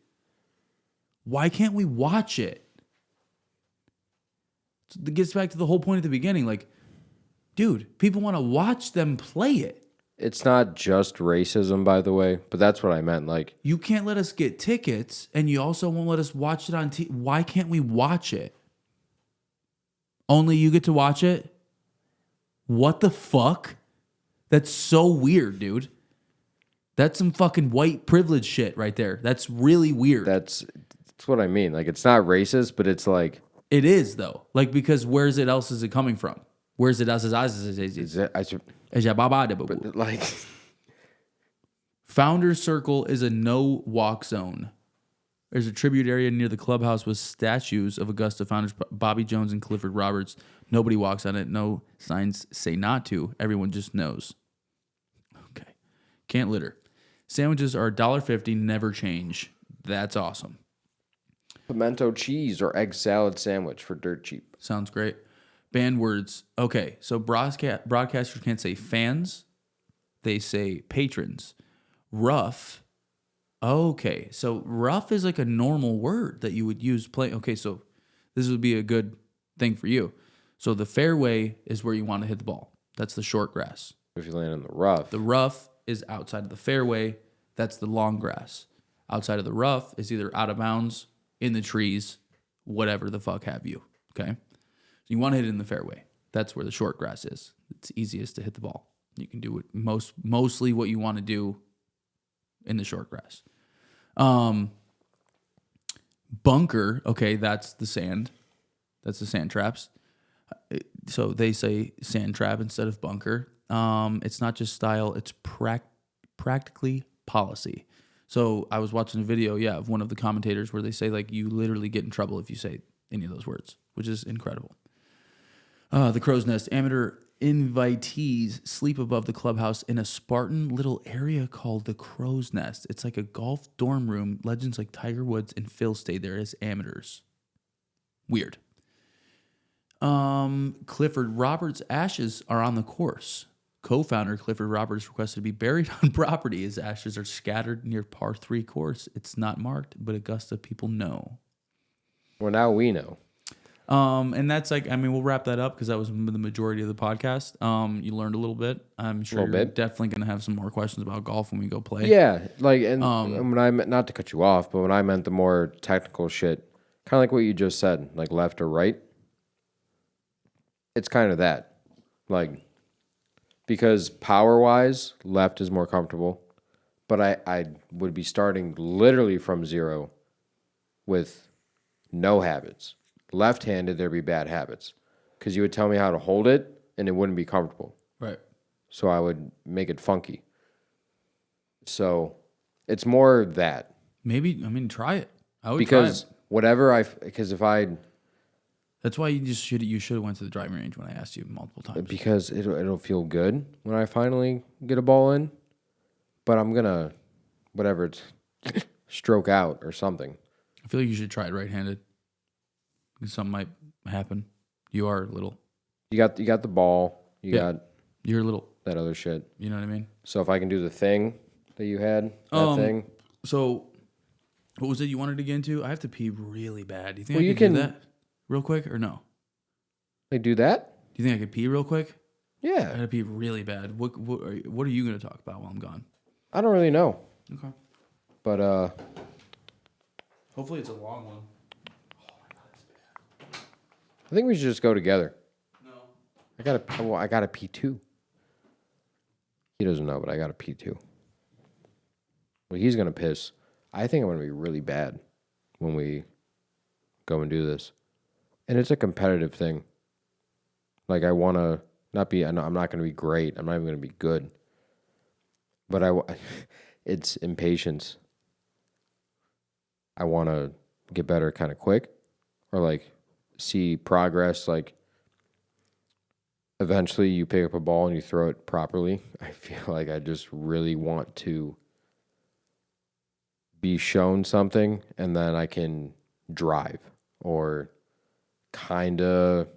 Why can't we watch it? It gets back to the whole point at the beginning. Like, Dude, people want to watch them play it. It's not just racism, by the way, but that's what I meant. Like, You can't let us get tickets, and you also won't let us watch it on TV. Why can't we watch it? Only you get to watch it? What the fuck? That's so weird, dude. That's some fucking white privilege shit right there. That's really weird. that's what I mean. Like, it's not racist, but it's like, It is, though. Like, because where's it else is it coming from? Where's it else is but like, Founders Circle is a no-walk zone. There's a tribute area near the clubhouse with statues of Augusta founders Bobby Jones and Clifford Roberts. Nobody walks on it. No signs say not to. Everyone just knows. Okay. Can't litter. Sandwiches are $1.50, never change. That's awesome. pimento cheese or egg salad sandwich for dirt cheap. Sounds great. Banned words. Okay, so broadcasters can't say fans. They say patrons. Rough. Okay, so rough is like a normal word that you would use playing. Okay, so this would be a good thing for you. So the fairway is where you want to hit the ball. That's the short grass. If you land in the rough. The rough is outside of the fairway. That's the long grass. Outside of the rough is either out of bounds, in the trees, whatever the fuck have you. Okay? So you want to hit it in the fairway. That's where the short grass is. It's easiest to hit the ball. You can do it mostly what you want to do in the short grass. Bunker, okay, that's the sand. That's the sand traps. So they say sand trap instead of bunker. It's not just style, it's practically policy. So I was watching a video, of one of the commentators where they say, like, you literally get in trouble if you say any of those words, which is incredible. The Crow's Nest. Amateur invitees sleep above the clubhouse in a Spartan little area called the Crow's Nest. It's like a golf dorm room. Legends like Tiger Woods and Phil stayed there as amateurs. Weird. Clifford Roberts' ashes are on the course. Co-founder Clifford Roberts requested to be buried on property. His ashes are scattered near par 3 course. It's not marked, but Augusta people know. Well, now we know. And that's like, I mean, we'll wrap that up because that was the majority of the podcast. You learned a little bit. I'm sure you're definitely going to have some more questions about golf when we go play. Yeah, like, and when I meant, not to cut you off, but when I meant the more technical shit, kind of like what you just said, like left or right, it's kind of that. Like, because power-wise, left is more comfortable, but I would be starting literally from zero with no habits. Left-handed, there'd be bad habits because you would tell me how to hold it, and it wouldn't be comfortable. Right. So I would make it funky. So it's more that. Maybe, I mean, try it. I would because try it. Because if I... That's why you should have went to the driving range when I asked you multiple times. Because it'll feel good when I finally get a ball in, but I'm gonna, whatever, it's stroke out or something. I feel like you should try it right-handed. Something might happen. You are little. You got the ball. You're little. That other shit. You know what I mean? So if I can do the thing that you had, that thing. So, what was it you wanted to get into? I have to pee really bad. Do you think I can do that real quick or no? They do that? Do you think I could pee real quick? Yeah. I gotta pee really bad. What are you gonna talk about while I'm gone? I don't really know. Okay. But hopefully it's a long one. I think we should just go together. No. I gotta pee too. He doesn't know, but I gotta pee too. Well, he's gonna piss. I think I'm gonna be really bad when we go and do this. And it's a competitive thing. Like, I want to not be, I'm not going to be great. I'm not even going to be good. But it's impatience. I want to get better kind of quick or like see progress. Like, eventually you pick up a ball and you throw it properly. I feel like I just really want to be shown something and then I can drive or kind of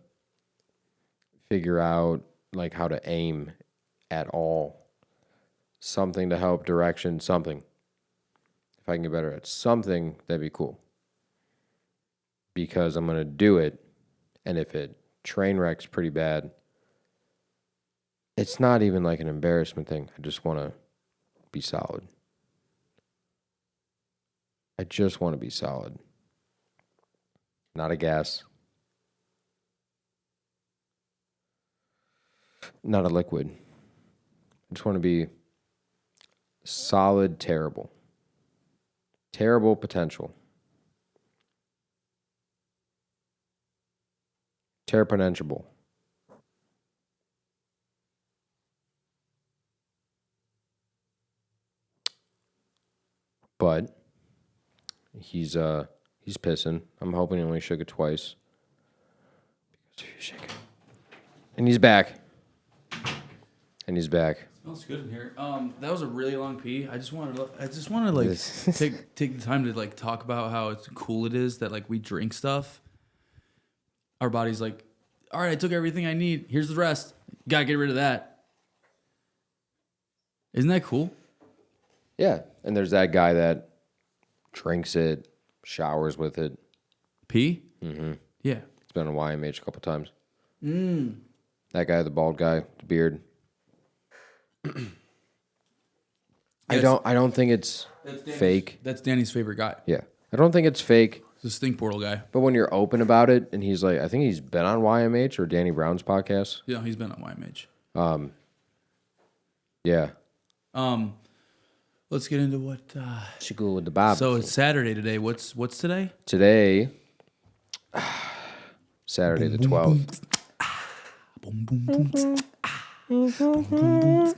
figure out like how to aim at all. Something to help direction, something. If I can get better at something, that'd be cool. Because I'm going to do it, and if it train wrecks pretty bad, It's not even like an embarrassment thing. I just want to be solid. I just want to be solid. Not a gas. Not a liquid. I just want to be solid, terrible. Terrible potential. Terraponentiable. But he's pissing. I'm hoping he only shook it twice. And he's back. And he's back. Smells good in here. That was a really long pee. I just wanted to like take the time to like talk about how it's cool it is that like we drink stuff. Our body's like, all right, I took everything I need. Here's the rest. Gotta get rid of that. Isn't that cool? Yeah. And there's that guy that drinks it, showers with it. Pee? Mm-hmm. Yeah. He's been on YMH a couple times. That guy, the bald guy, the beard. I don't think it's fake. That's Danny's favorite guy. Yeah. I don't think it's fake. The Stink Portal guy. But when you're open about it, and he's like, I think he's been on YMH or Danny Brown's podcast. Yeah, he's been on YMH. Yeah. Let's get into what. Chico with the Bob. So it's Saturday today. What's today? Today, Saturday the 12th. Boom boom boom. Boom boom boom.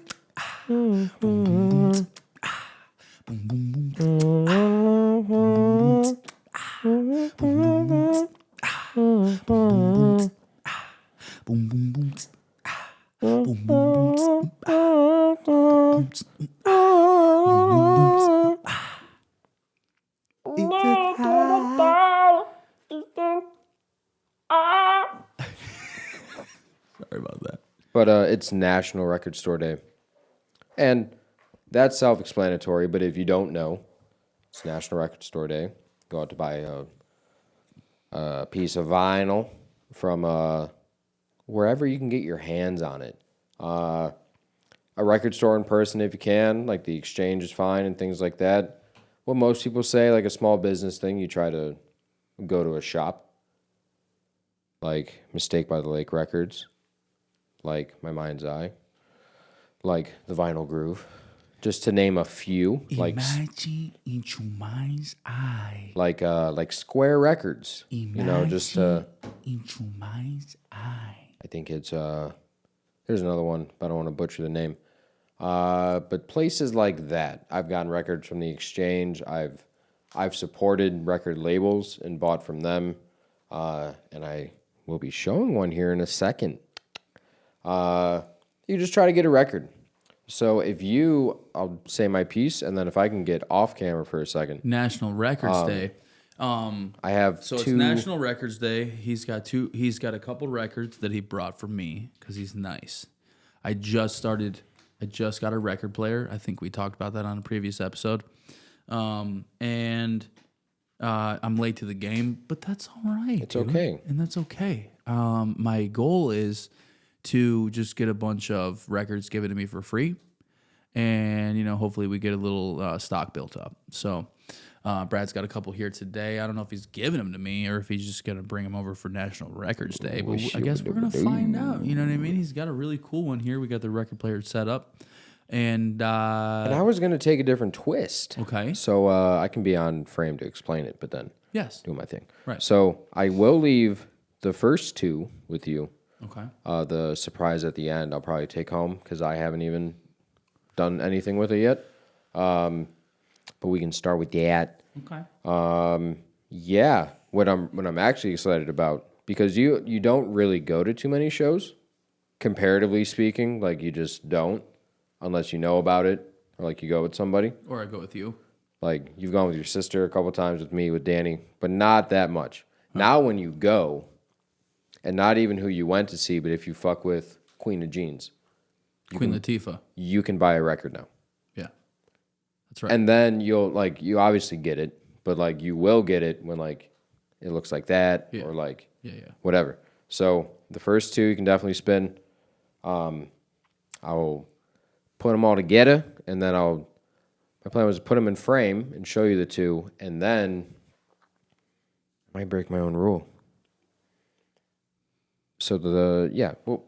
Boom boom boom. Boom boom boom. Boom boom boom. Boom boom boom. Sorry about that. But it's National Record Store Day. And that's self-explanatory, but if you don't know, it's National Record Store Day. Go out to buy a piece of vinyl from wherever you can get your hands on it. A record store in person if you can, like the Exchange is fine and things like that. What most people say, like a small business thing, you try to go to a shop. Like Mistake by the Lake Records. Like My Mind's Eye. Like The Vinyl Groove. Just to name a few. Imagine into mind's eye. Like Square Records. Imagine just into mind's eye. I think it's here's another one, but I don't want to butcher the name. But places like that, I've gotten records from the Exchange. I've supported record labels and bought from them, and I will be showing one here in a second. You just try to get a record. So I'll say my piece, and then if I can get off camera for a second. National Records Day. I have So two. it's National Records Day. He's got a couple records that he brought for me because he's nice. I just got a record player. I think we talked about that on a previous episode. And I'm late to the game, but that's all right. It's okay. And that's okay. My goal is to just get a bunch of records given to me for free. And, hopefully we get a little stock built up. So Brad's got a couple here today. I don't know if he's giving them to me or if he's just going to bring them over for National Records Day. But I guess we're going to find out. You know what I mean? He's got a really cool one here. We got the record player set up. And I was going to take a different twist. Okay. So I can be on frame to explain it, but then yes. do my thing. Right. So I will leave the first two with you. Okay. The surprise at the end I'll probably take home because I haven't even done anything with it yet. But we can start with that. Okay. Yeah. What I'm actually excited about, because you don't really go to too many shows, comparatively speaking. Like you just don't, unless you know about it or like you go with somebody. Or I go with you. Like you've gone with your sister a couple times, with me, with Danny, but not that much. Huh. Now when you go, and not even who you went to see, but if you fuck with Queen of Jeans, Queen Latifah, you can buy a record now. Yeah, that's right. And then you obviously get it, but like you will get it when like it looks like that or like yeah. whatever. So the first two you can definitely spin. I'll put them all together, and then my plan was to put them in frame and show you the two, and then I might break my own rule. So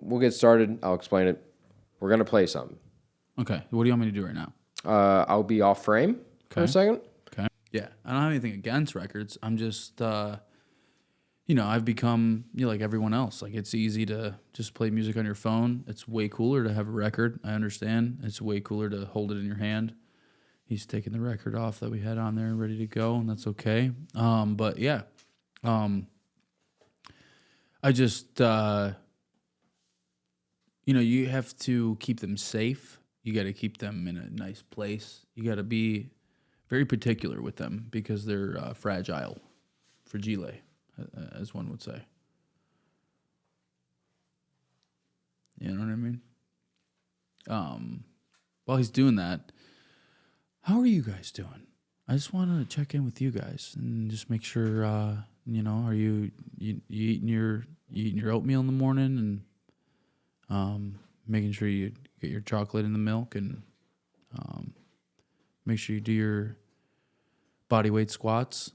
we'll get started. I'll explain it. We're gonna play something. Okay. What do you want me to do right now? I'll be off frame for a second. Okay. Yeah. I don't have anything against records. I'm just, I've become like everyone else. Like it's easy to just play music on your phone. It's way cooler to have a record. I understand. It's way cooler to hold it in your hand. He's taking the record off that we had on there, ready to go, and that's okay. But yeah, I just, you have to keep them safe. You got to keep them in a nice place. You got to be very particular with them because they're fragile, as one would say. You know what I mean? While he's doing that, how are you guys doing? I just wanted to check in with you guys and just make sure, are you eating your oatmeal in the morning and making sure you get your chocolate in the milk and make sure you do your body weight squats,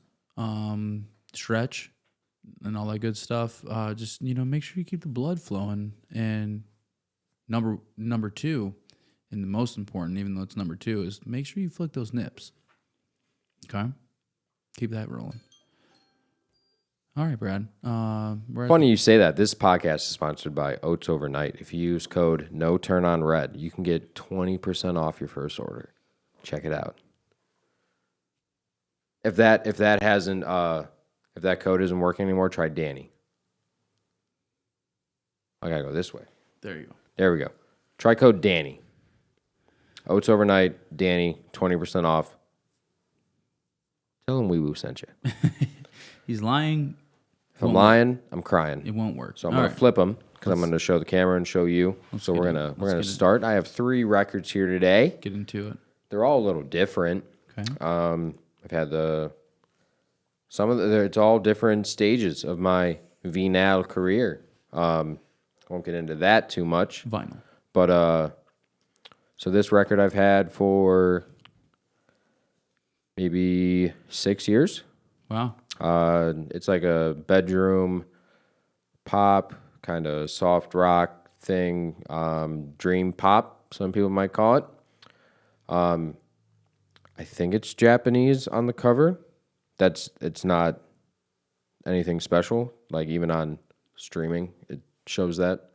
stretch, and all that good stuff. Just make sure you keep the blood flowing. And number two, and the most important, even though it's number two, is make sure you flick those nips. Okay, keep that rolling. All right, Brad. Funny you say that. This podcast is sponsored by Oats Overnight. If you use code NOTURNONRED, you can get 20% off your first order. Check it out. If that code isn't working anymore, try Danny. I gotta go this way. There you go. There we go. Try code Danny. Oats Overnight, Danny, 20% off. Tell him WIWU sent you. He's lying. If I'm lying, I'm crying. It won't work. So I'm going to flip them because I'm going to show the camera and show you. So we're gonna start. I have 3 records here today. Get into it. They're all a little different. Okay. I've had it's all different stages of my VNAL career. I won't get into that too much. Vinyl. But so this record I've had for maybe 6 years. Wow. It's like a bedroom pop, kind of soft rock thing, dream pop, some people might call it. I think it's Japanese on the cover. It's not anything special. Like even on streaming, it shows that.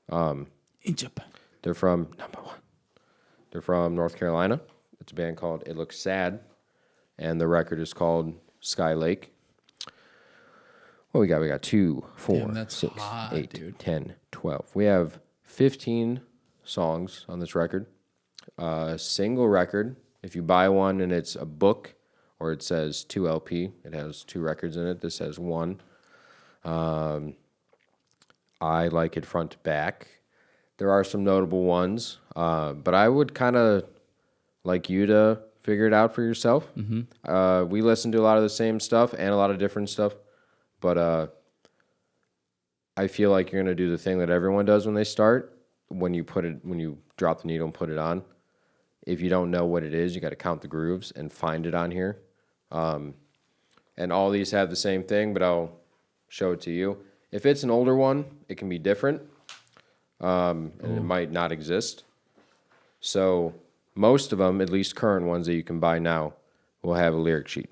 In Japan. They're from They're from North Carolina. It's a band called It Looks Sad, and the record is called Sky Lake. What we got? We got 2, 4, Damn, 6, hot, 8, dude. 10, 12. We have 15 songs on this record. Single record. If you buy one and it's a book or it says 2 LP, it has 2 records in it. This has 1. I like it front to back. There are some notable ones, but I would kind of like you to figure it out for yourself. Mm-hmm. We listen to a lot of the same stuff and a lot of different stuff, but I feel like you're going to do the thing that everyone does when they start. When you drop the needle and put it on, if you don't know what it is, you got to count the grooves and find it on here. And all these have the same thing, but I'll show it to you. If it's an older one, it can be different, and it might not exist. So most of them, at least current ones that you can buy now, will have a lyric sheet.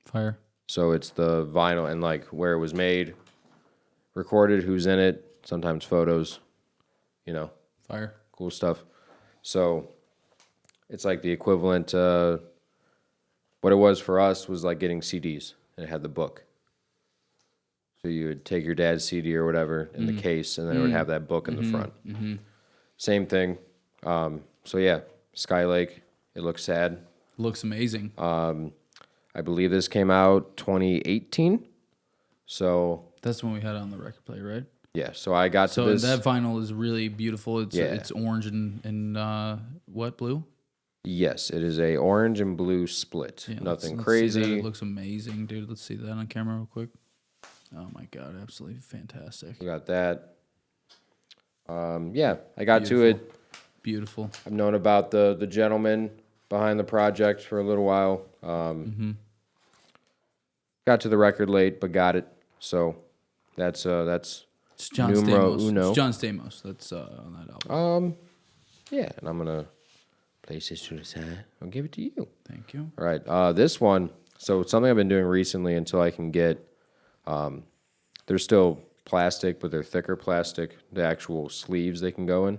Fire. So it's the vinyl and like where it was made, recorded, who's in it, sometimes photos, Fire. cool stuff. So it's like the equivalent, what it was for us was like getting CDs, and it had the book. So you would take your dad's CD or whatever in the case, and then it would have that book in the front. Mm-hmm. Same thing. So yeah, Sky Lake, It Looks Sad. Looks amazing. I believe this came out 2018. So That's when we had it on the record player, right? yeah, so I got to this. So that vinyl is really beautiful. It's Yeah. it's orange and what, blue? Yes, it is a orange and blue split. Yeah, Nothing let's crazy. see that. It looks amazing, dude. Let's see that on camera real quick. Oh my god, absolutely fantastic. We got that. Yeah, I got to it. Beautiful. I've known about the gentleman behind the project for a little while. Got to the record late, but got it. So that's It's John numero Stamos. uno. It's John Stamos. That's on that album. Yeah, and I'm gonna place this to the side. I'll give it to you. Thank you. All right, this one. So it's something I've been doing recently until I can get. They're still plastic, but they're thicker plastic. The actual sleeves they can go in.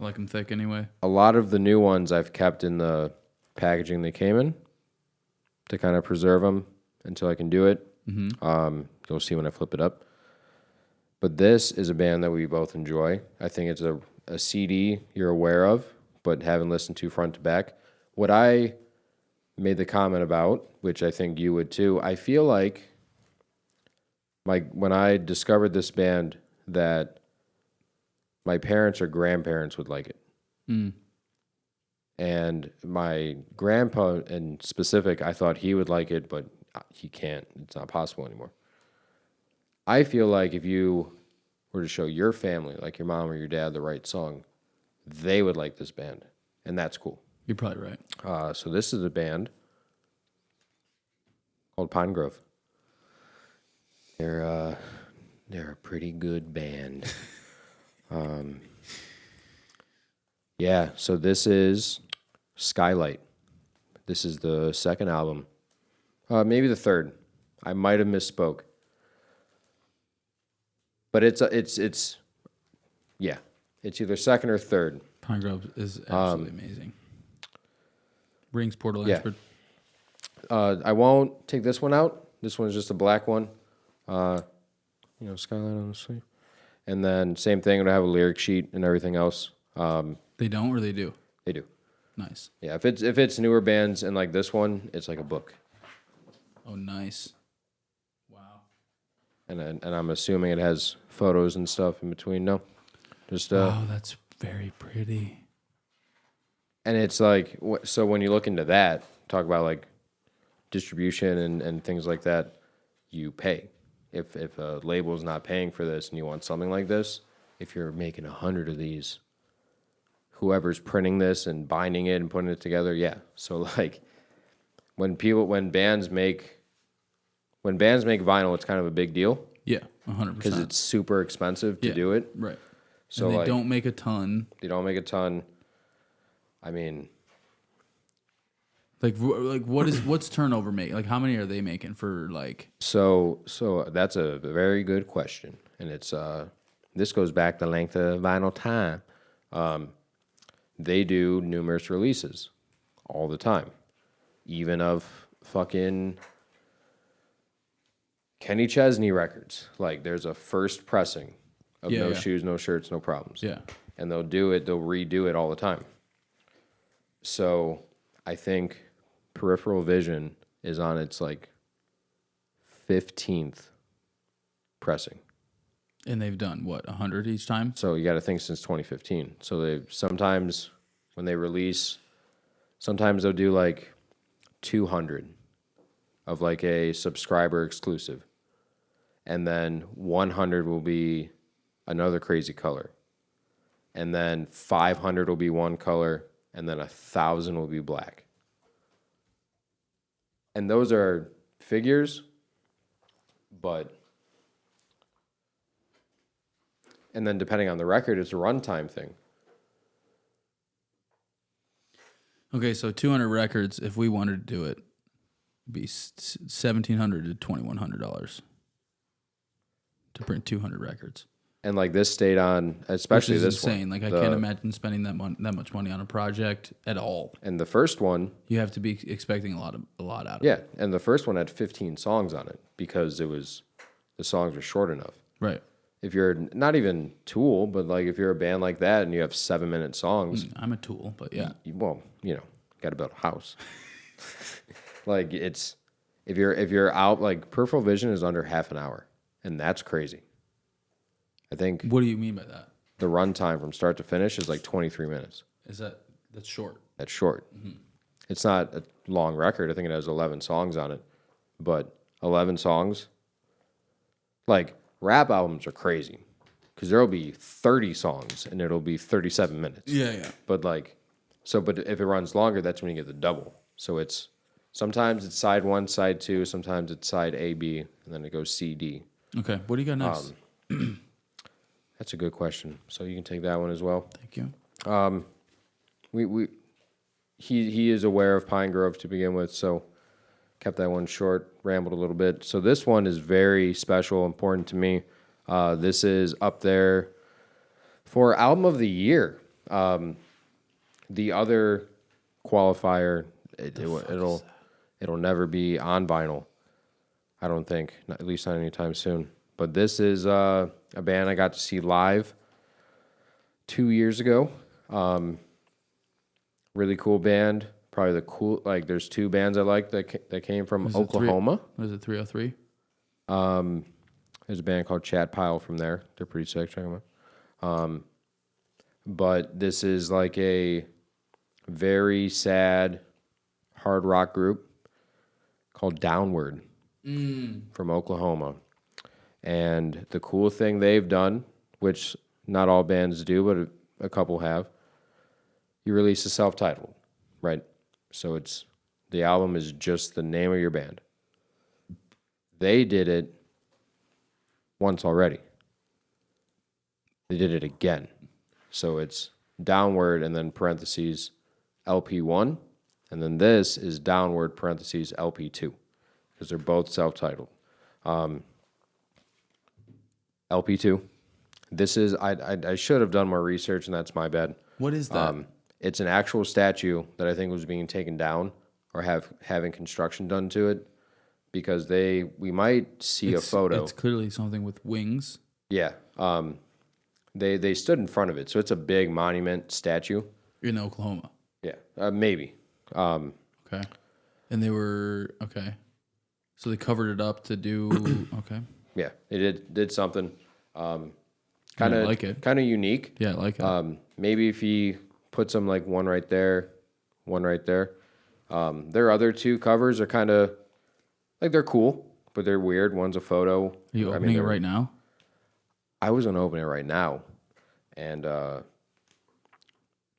I like them thick anyway. A lot of the new ones I've kept in the packaging they came in to kind of preserve them until I can do it. You'll see when I flip it up. But this is a band that we both enjoy. I think it's a CD you're aware of, but haven't listened to front to back. What I made the comment about, which I think you would too, I feel like when I discovered this band that my parents or grandparents would like it. And my grandpa in specific, I thought he would like it, but he can't. It's not possible anymore. I feel like if you were to show your family, like your mom or your dad, the right song, they would like this band. And that's cool. You're probably right. So this is a band called Pine Grove. They're a pretty good band. Yeah, so this is Skylight. This is the second album. Maybe the third. I might have misspoke. But it's either second or third. Pine Grove is absolutely amazing. Rings Portal Yeah. Expert. I won't take this one out. This one's just a black one. Skylight on the sleeve. And then same thing, it'll have a lyric sheet and everything else. They don't or they do? They do. Nice. Yeah, if it's newer bands and like this one, it's like a book. Oh, nice. Wow. And I'm assuming it has photos and stuff in between. No, just Oh, that's very pretty. and it's like so when you look into that, talk about like distribution and things like that, you pay. If a label is not paying for this and you want something like this, if you're making 100 of these, whoever's printing this and binding it and putting it together, yeah. So like when bands make vinyl, it's kind of a big deal Yeah, 100%. because it's super expensive to Yeah, do it. Right. So And they like, don't make a ton. They don't make a ton. I mean, Like what's Turnover make? Like how many are they making for like? so that's a very good question, and it's this goes back the length of vinyl time. They do numerous releases all the time, even of fucking Kenny Chesney records. Like there's a first pressing of Yeah, No yeah. Shoes, No Shirts, No Problems. Yeah. And they'll redo it all the time. So I think Peripheral Vision is on its like 15th pressing. And they've done what 100 each time. So you got to think since 2015. So they sometimes when they release, sometimes they'll do like 200 of like a subscriber exclusive. And then 100 will be another crazy color. And then 500 will be one color. And then 1,000 will be black. And those are figures, but... And then depending on the record, it's a runtime thing. Okay, so 200 records. If we wanted to do it, it'd be $1,700 to $2,100 to print 200 records. And like this stayed on, especially Which is this insane. one. Like I can't imagine spending that much money on a project at all. And the first one, You have to be expecting a lot out of it. yeah, and the first one had 15 songs on it because the songs were short enough. Right. If you're not even Tool, but like if you're a band like that and you have 7-minute songs, I'm a tool, but yeah. got to build a house. Like it's if you're out, like Peripheral Vision is under half an hour, and that's crazy. I think What do you mean by that? the runtime from start to finish is like 23 minutes. That's short? That's short. It's not a long record. I think it has 11 songs on it, but 11 songs. Like rap albums are crazy because there'll be 30 songs and it'll be 37 minutes. Yeah. But but if it runs longer, that's when you get the double. So sometimes it's side 1, side 2, sometimes it's side A, B, and then it goes C, D. Okay. What do you got next? That's a good question. So you can take that one as well. Thank you. He is aware of Pine Grove to begin with, so kept that one short, rambled a little bit. So this one is very special, important to me. This is up there for album of the year. The other qualifier, it'll never be on vinyl. I don't think, at least not anytime soon. But this is a band I got to see live 2 years ago. Really cool band. Probably there's 2 bands I like that came from Oklahoma. Was it 303? There's a band called Chat Pile from there. They're pretty sick. Check them out. But this is like a very sad hard rock group called Downward from Oklahoma. And the cool thing they've done, which not all bands do, but a couple have, you release a self-titled, right? So the album is just the name of your band. They did it once already. They did it again. So it's Downward and then parentheses LP1. And then this is Downward parentheses LP2 because they're both self-titled. LP2. This is, I should have done more research, and that's my bad. What is that? It's an actual statue that I think was being taken down or having construction done to it because we might see a photo. It's clearly something with wings. Yeah. They stood in front of it, so it's a big monument statue. In Oklahoma. Yeah, maybe. Okay. And they were, okay. So they covered it up to do, okay. Yeah, it did something kind I of like it. kind of unique. Yeah, I like it. Maybe if he puts them like one right there, one right there. Their other 2 covers are kind of like they're cool, but they're weird. One's a photo. Are you opening it right now? I was gonna open it right now, and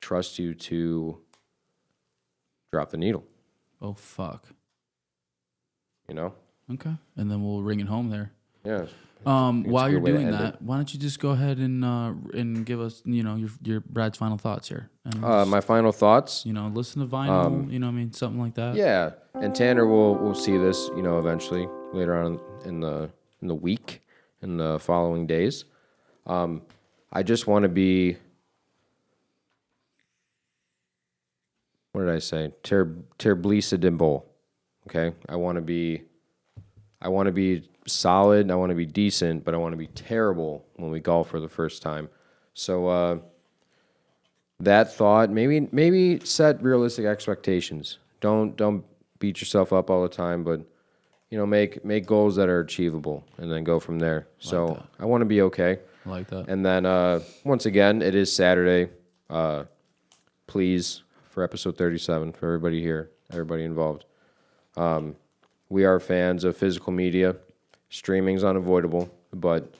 trust you to drop the needle. Oh, fuck. You know? Okay. And then we'll ring it home there. Yeah. While a you're good way to doing end that, why don't you just go ahead and give us, your Brad's final thoughts here. And My final thoughts. listen to vinyl, something like that. Yeah, and Tanner will see this, eventually later on in the week, in the following days. I just want to be. What did I say? Terblisadimble. Okay, I want to be solid. I want to be decent, but I want to be terrible when we golf for the first time. So that thought, maybe set realistic expectations. Don't beat yourself up all the time, but make goals that are achievable, and then go from there. So I want to be okay. I like that. And then once again, it is Saturday. Please, for episode 37, for everybody here, everybody involved. We are fans of physical media. Streaming's unavoidable, but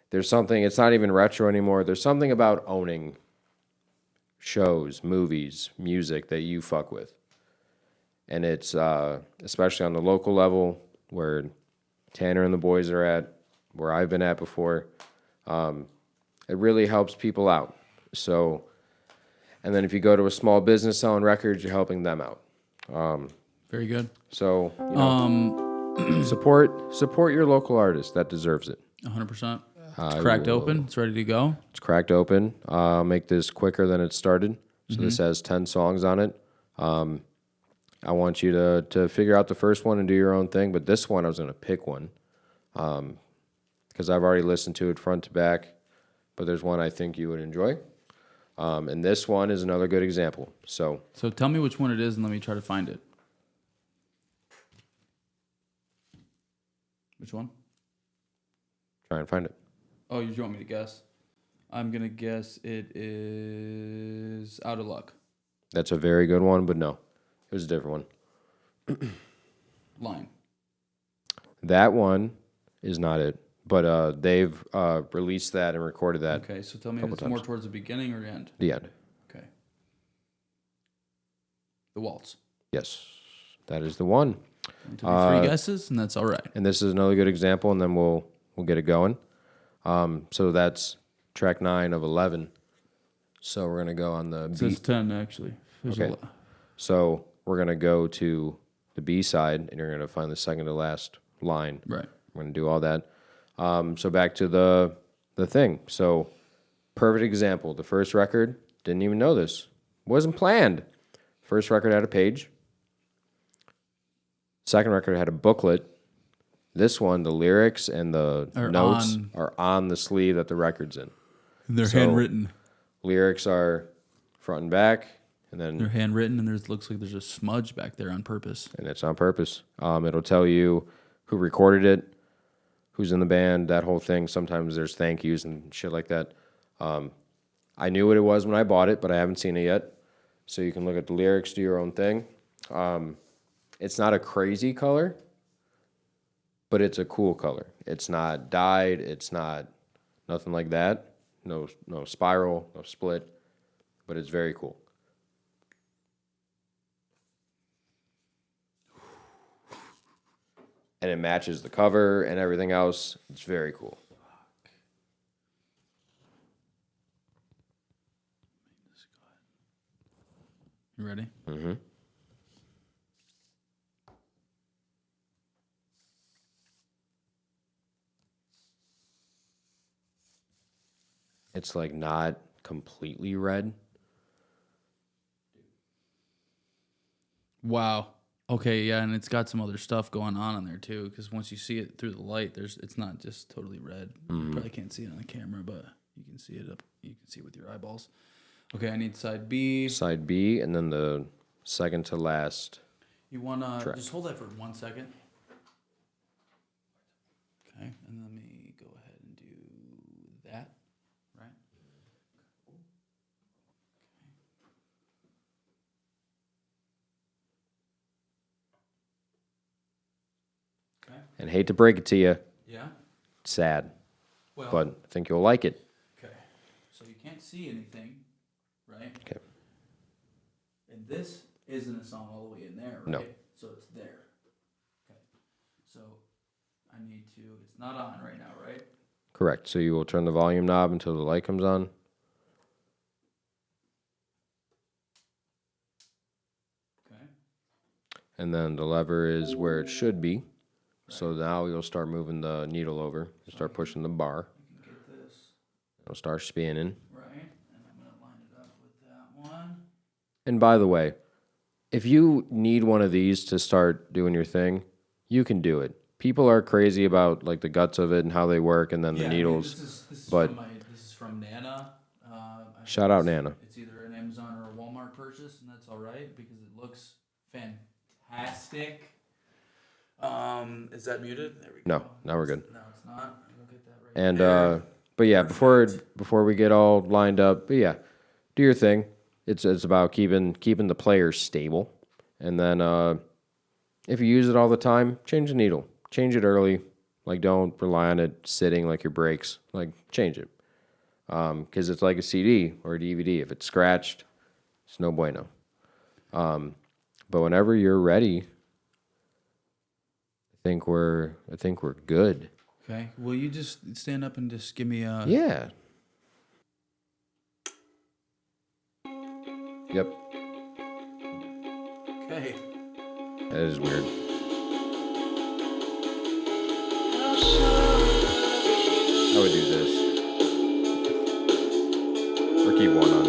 there's something, it's not even retro anymore. There's something about owning shows, movies, music that you fuck with. And it's, especially on the local level, where Tanner and the boys are at, where I've been at before, it really helps people out. So, and then if you go to a small business selling records, you're helping them out. Very good. So, support your local artist that deserves it. 100%. It's cracked open. It's ready to go. It's cracked open. I'll make this quicker than it started. So this has 10 songs on it. I want you to figure out the first one and do your own thing. But this one, I was going to pick one because I've already listened to it front to back. But there's one I think you would enjoy. And this one is another good example. So tell me which one it is and let me try to find it. Which one? try and find it. Oh, you want me to guess? I'm going to guess it is Out of Luck. That's a very good one, but no. It was a different one. Line. That one is not it. But they've released that and recorded that. Okay, so tell me if Couple it's more times. towards the beginning or the end. The end. Okay. The waltz. Yes, that is the one. It took me 3 guesses, and that's all right. And this is another good example, and then we'll get it going. So that's track 9 of 11. So we're gonna go on the It B. says 10, actually. There's a Okay. lot. So we're gonna go to the B side, and you're gonna find the second to last line. Right. We're gonna do all that. So back to the thing. So perfect example. The first record, didn't even know this. Wasn't planned. First record had a page. Second record had a booklet. This one, the lyrics and the notes are on the sleeve that the record's in. They're So- handwritten. Lyrics are front and back, and They're then handwritten, and looks like there's a smudge back there on purpose. and it's on purpose. It'll tell you who recorded it, who's in the band, that whole thing. Sometimes there's thank yous and shit like that. I knew what it was when I bought it, but I haven't seen it yet. So you can look at the lyrics, do your own thing. It's not a crazy color, but it's a cool color. It's not dyed. It's not nothing like that. No spiral, no split, but it's very cool. And it matches the cover and everything else. It's very cool. You ready? Mm-hmm. It's like not completely red. Wow. Okay, yeah, and it's got some other stuff going on in there too. Because once you see it through the light, it's not just totally red. You probably can't see it on the camera, but you can see it up. You can see it with your eyeballs. Okay, I need side B. Side B, and then the second to last. You wanna Track. just hold that for 1 second. Okay, and let me go ahead and do that. Right. Okay. And hate to break it to you, Yeah. it's sad, Well. but I think you'll like it. Okay. So you can't see anything, right? Okay. And this isn't a song all the way in there, right? No. So it's there. Okay. So I need to. It's not on right now, right? Correct. So you will turn the volume knob until the light comes on. Okay. And then the lever is where it should be. So now you'll start moving the needle over. You'll start pushing the bar. You can get this It'll start spinning. right, and I'm gonna line it up with that one. And by the way, if you need one of these to start doing your thing, you can do it. People are crazy about like the guts of it and how they work, and then the needles. This is but- this is from Nana. I Shout think out it's- Nana. It's either an Amazon or a Walmart purchase, and that's all right because it looks fantastic. Is that muted? There we No, go. now we're good. No, it's not. We'll get that right And there. but yeah, before we get all lined up, but yeah, do your thing. It's about keeping the players stable, and then if you use it all the time, change the needle. Change it early. Like don't rely on it sitting like your brakes. Like change it, because it's like a CD or a DVD. If it's scratched, it's no bueno. But whenever you're ready, I think we're good. Okay. Will you just stand up and just give me a? Yeah. Yep. Okay. That is weird. I would do this. Or keep one on.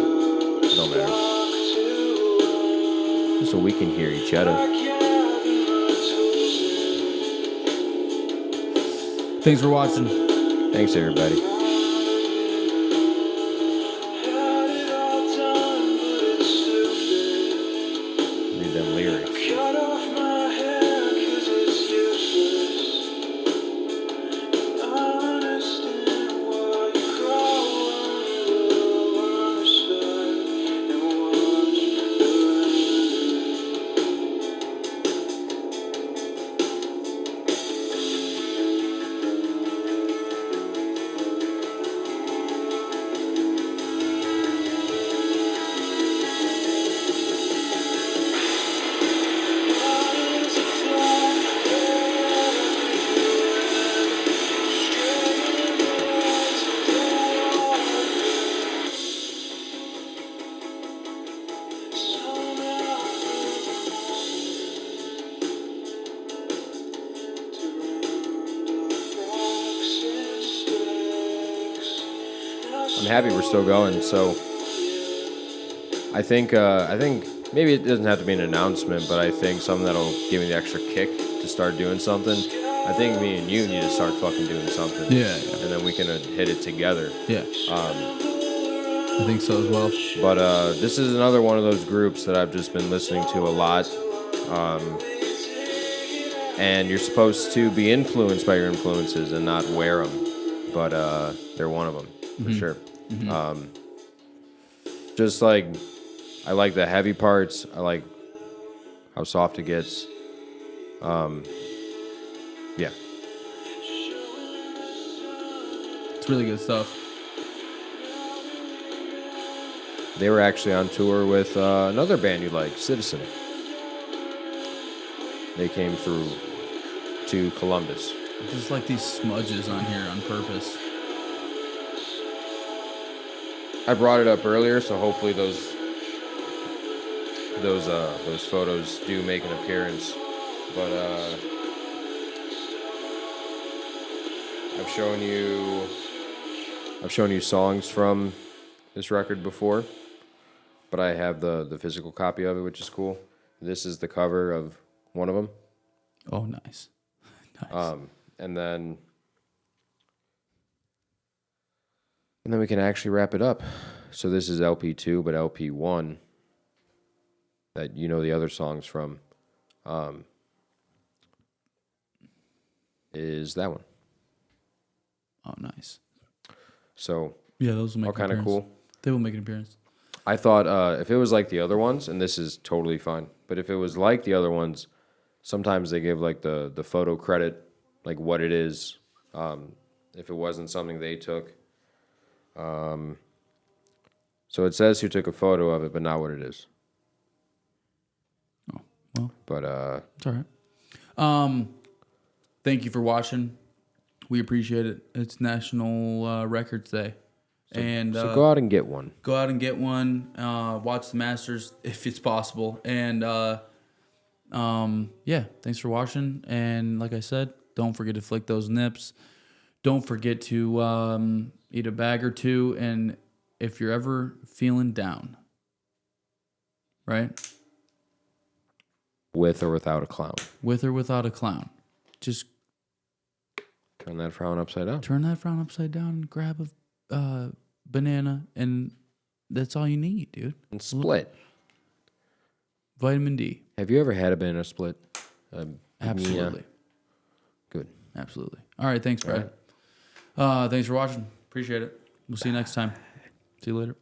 It don't matter. Just so we can hear each other. Thanks for watching. Thanks, everybody. Read them lyrics. I'm happy we're still going. So I think maybe it doesn't have to be an announcement, but I think something that'll give me the extra kick to start doing something. I think me and you need to start fucking doing something. Yeah. And then we can hit it together. Yeah. I think so as well. But this is another one of those groups that I've just been listening to a lot. And you're supposed to be influenced by your influences and not wear them. But they're one of them, for sure. Just like, I like the heavy parts. I like how soft it gets. Yeah. It's really good stuff. They were actually on tour with another band you like, Citizen. They came through to Columbus. Just like these smudges on here on purpose. I brought it up earlier, so hopefully those photos do make an appearance. But I've shown you songs from this record before, but I have the physical copy of it, which is cool. This is the cover of one of them. Oh, nice. Nice. And then we can actually wrap it up. So this is LP2, but LP1 that you know the other songs from is that one. Oh, nice. So Yeah, those will make all kind of cool. They will make an appearance. I thought if it was like the other ones, and this is totally fine, but if it was like the other ones, sometimes they give like the photo credit, like what it is, if it wasn't something they took. So it says who took a photo of it, but not what it is. Oh, well. But It's all right. Thank you for watching. We appreciate it. It's National Records Day. So go out and get one. Go out and get one. Watch the Masters if it's possible. And yeah, thanks for watching. And like I said, don't forget to flick those nips. Don't forget to eat a bag or two. And if you're ever feeling down, right? With or without a clown. With or without a clown, just Turn that frown upside down. turn that frown upside down and grab a banana, and that's all you need, dude. And split. Vitamin D. Have you ever had a banana split? Absolutely. Yeah. Good. Absolutely. All right. Thanks, Brad. Thanks for watching. Appreciate it. We'll see you next time. See you later.